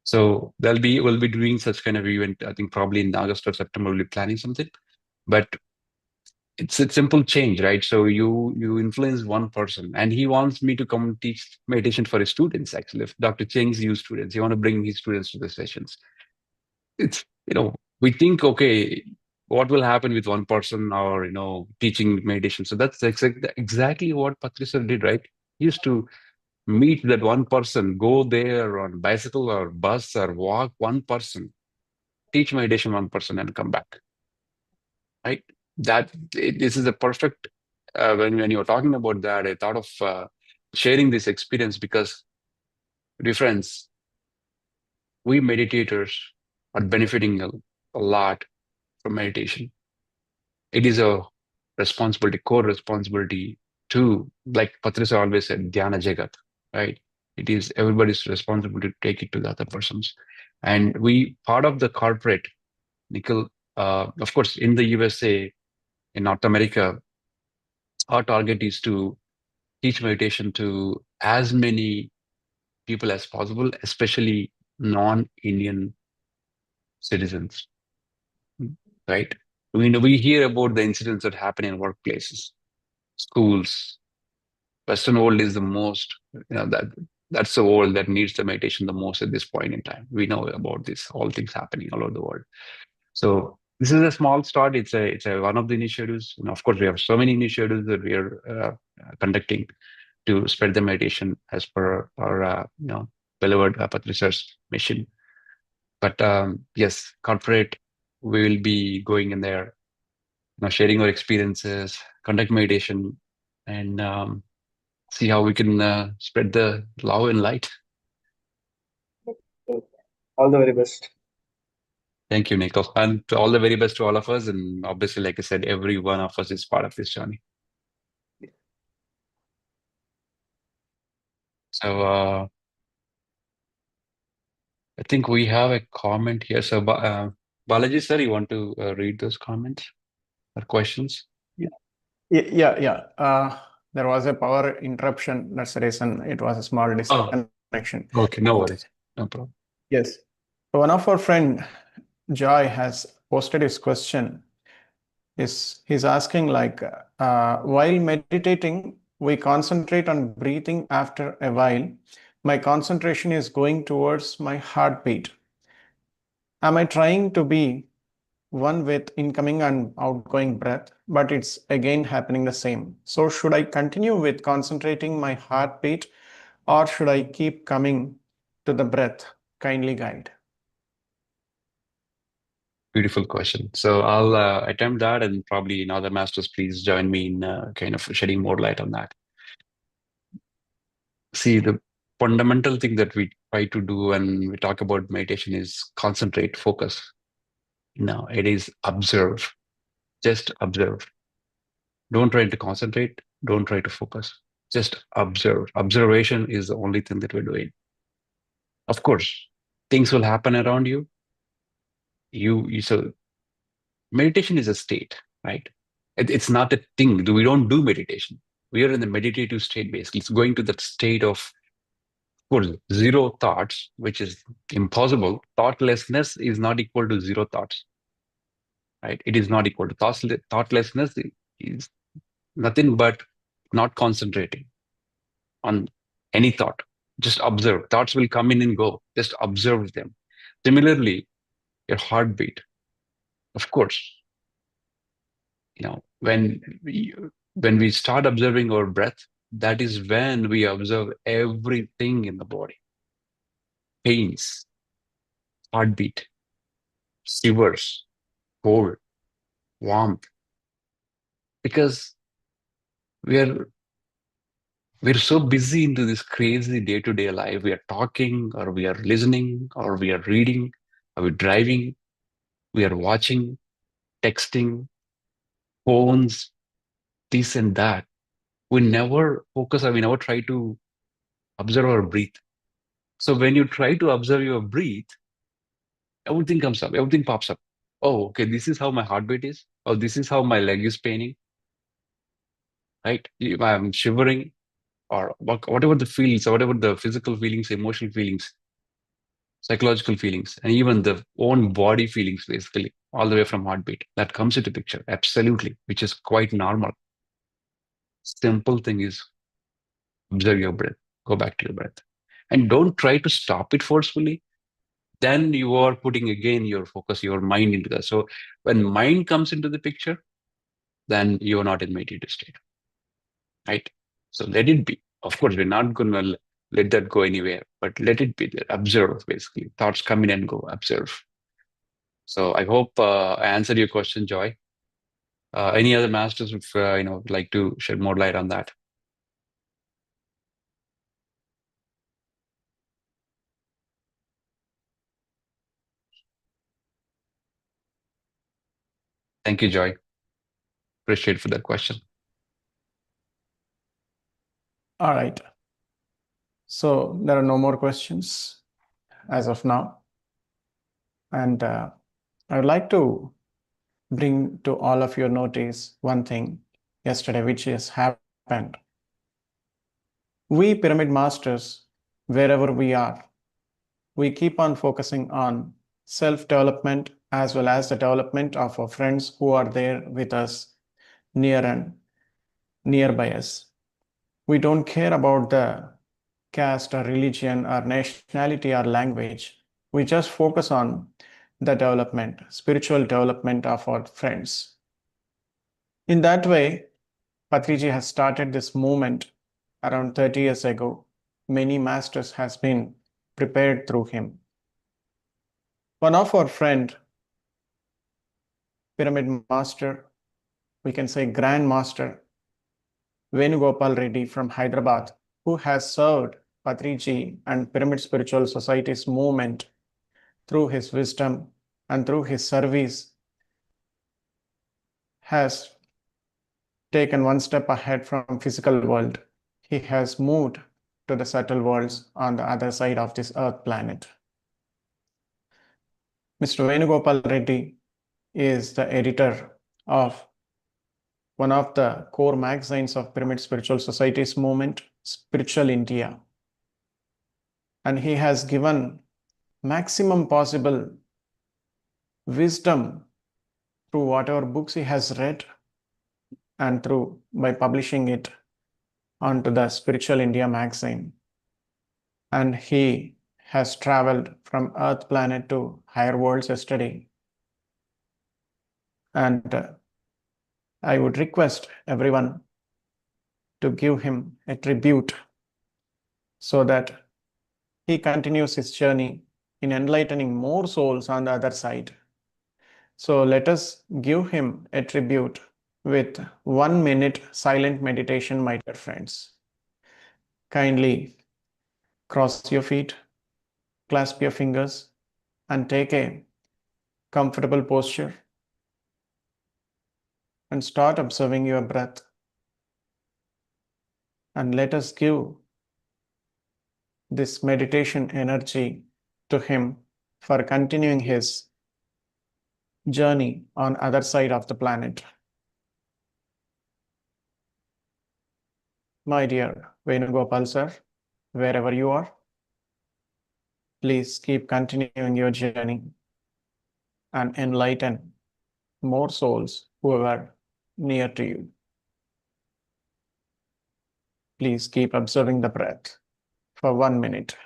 So we'll be doing such kind of event. I think probably in August or September we'll be planning something. But it's a simple change, right? So you influence one person, and he wants me to come teach meditation for his students. Actually, if Dr. Cheng's use students, he want to bring his students to the sessions. It's we think, okay, what will happen with one person, or teaching meditation? So that's exactly what Patricia did, right? He used to meet that one person, go there on bicycle or bus or walk one person, teach meditation one person, and come back, right? This is a perfect, when you're talking about that, I thought of sharing this experience, because dear friends, we meditators are benefiting a lot from meditation. It is a responsibility, core responsibility to, like Patricia always said, dhyana jagat, right? It is everybody's responsibility to take it to the other persons. And we, part of the corporate, Nikhil, of course, in the USA, in North America, Our target is to teach meditation to as many people as possible, especially non-Indian citizens, right? We hear about the incidents that happen in workplaces, schools. Western world is the most, that's the world that needs the meditation the most at this point in time. We know about this, all things happening all over the world. So this is a small start. It's a one of the initiatives. And of course, we have so many initiatives that we are conducting to spread the meditation as per our beloved Path Research mission. But yes, corporate, we will be going in there, sharing our experiences, conduct meditation, and see how we can spread the love and light. All the very best. Thank you, Nikhil. And all the very best to all of us. And obviously, like I said, every one of us is part of this journey. So I think we have a comment here. So Balaji, sir, you want to read those comments or questions? Yeah. There was a power interruption. That's the reason it was a small disconnection. Okay, no worries. No problem. Yes. One of our friend, Joy, has posted his question. He's asking while meditating, we concentrate on breathing. After a while, my concentration is going towards my heartbeat. Am I trying to be one with incoming and outgoing breath, but it's again happening the same? So should I continue with concentrating my heartbeat, or should I keep coming to the breath? Kindly guide. Beautiful question. So I'll attempt that, and probably in other masters, please join me in kind of shedding more light on that. See, the fundamental thing that we try to do when we talk about meditation is concentrate, focus. No, it is observe. Just observe. Don't try to concentrate. Don't try to focus. Just observe. Observation is the only thing that we're doing. Of course, things will happen around you. So meditation is a state, right? It's not a thing. We don't do meditation. We are in the meditative state, basically. It's going to that state of course, zero thoughts, which is impossible. Thoughtlessness is not equal to zero thoughts, right? It is not equal to thoughtlessness is nothing but not concentrating on any thought. Just observe. Thoughts will come in and go. Just observe them. Similarly, your heartbeat. Of course, when we start observing our breath, that is when we observe everything in the body. Pains, heartbeat, shivers, cold, warmth. Because we're so busy into this crazy day-to-day life. We are talking, or we are listening, or we are reading, or we're driving, we are watching, texting, phones, this and that. We never focus, or we never try to observe our breath. So when you try to observe your breath, everything comes up, everything pops up. Oh, okay, this is how my heartbeat is. Oh, this is how my leg is paining, right? I'm shivering, or whatever the feelings, or whatever the physical feelings, emotional feelings, psychological feelings, and even the own body feelings, basically, all the way from heartbeat. That comes into picture, absolutely, which is quite normal. Simple thing is observe your breath, go back to your breath. And don't try to stop it forcefully. Then you are putting again your focus, your mind into that. So when mind comes into the picture, then you are not in meditative state, right? So let it be. Of course, we're not going to let that go anywhere, but let it be there. Observe, basically. Thoughts come in and go, observe. So I hope I answered your question, Joy. Any other masters would like to shed more light on that? Thank you, Joy. Appreciate for that question. All right. So there are no more questions as of now. And I would like to bring to all of your notice one thing. yesterday, which has happened. We pyramid masters, wherever we are, we keep on focusing on self-development as well as the development of our friends who are there with us, near and nearby us. We don't care about the caste or religion or nationality or language. We just focus on the development, spiritual development of our friends. In that way, Patriji has started this movement around 30 years ago. Many masters has been prepared through him. One of our friend, pyramid master, we can say Grand Master Venugopal Reddy from Hyderabad, who has served Patriji and Pyramid Spiritual Society's movement through his wisdom and through his service, has taken one step ahead from physical world. He has moved to the subtle worlds on the other side of this earth planet. Mr. Venugopal Reddy is the editor of one of the core magazines of Pyramid Spiritual Society's movement, Spiritual India. And he has given maximum possible wisdom through whatever books he has read and through by publishing it onto the Spiritual India magazine. And he has traveled from Earth planet to higher worlds yesterday. And I would request everyone to give him a tribute so that he continues his journey in enlightening more souls on the other side. So let us give him a tribute with 1 minute silent meditation, my dear friends. Kindly cross your feet, clasp your fingers, and take a comfortable posture and start observing your breath. And let us give this meditation energy to him for continuing his journey on other side of the planet. My dear Venugopal sir, wherever you are, please keep continuing your journey and enlighten more souls who are near to you. Please keep observing the breath for 1 minute.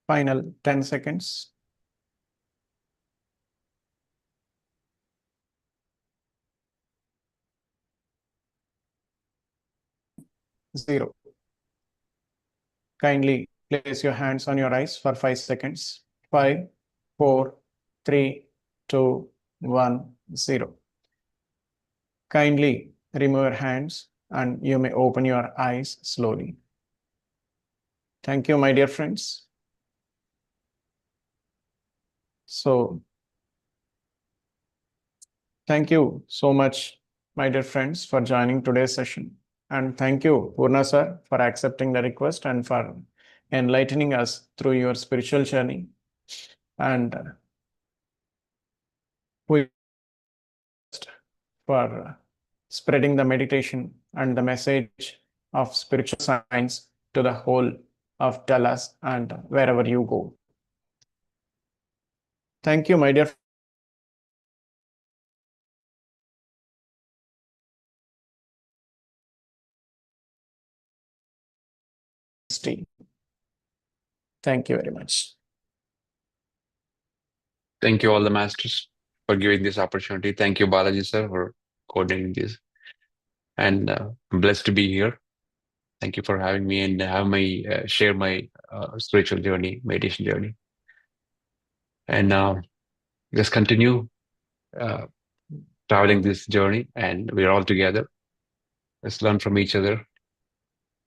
Final 10 seconds. Zero. Kindly place your hands on your eyes for 5 seconds. 5, 4, 3, 2, 1, 0. Kindly remove your hands and you may open your eyes slowly. Thank you, my dear friends. So, thank you so much, my dear friends, for joining today's session. And thank you, Poorna sir, for accepting the request and for enlightening us through your spiritual journey. And we for spreading the meditation and the message of spiritual science to the whole of Dallas and wherever you go. Thank you, my dear. Thank you very much. Thank you, all the masters, for giving this opportunity. Thank you, Balaji sir, for coordinating this. And I'm blessed to be here. Thank you for having me and have my share my spiritual journey, meditation journey. And just continue traveling this journey, and we're all together. Let's learn from each other,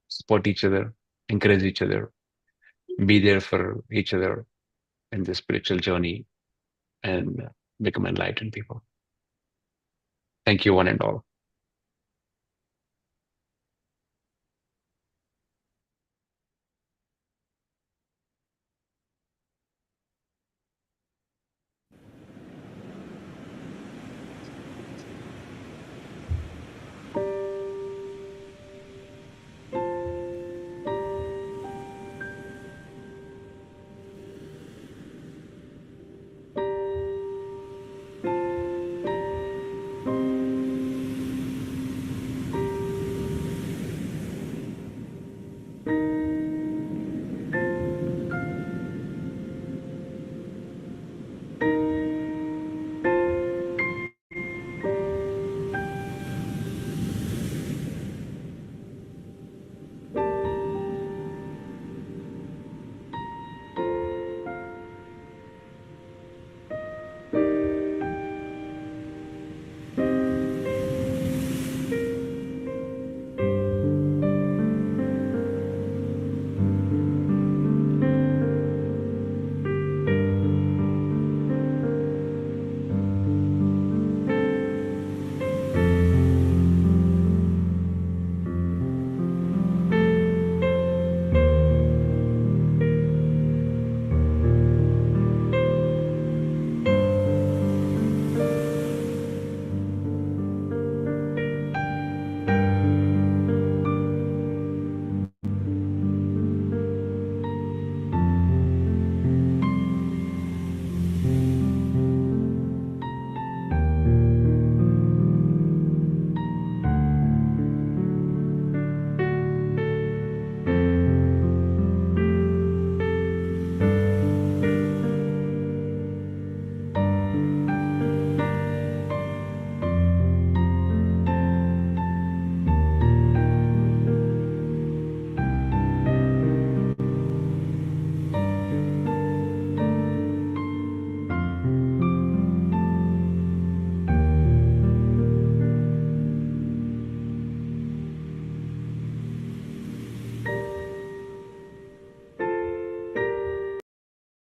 support each other, encourage each other, be there for each other in this spiritual journey, and become enlightened people. Thank you, one and all.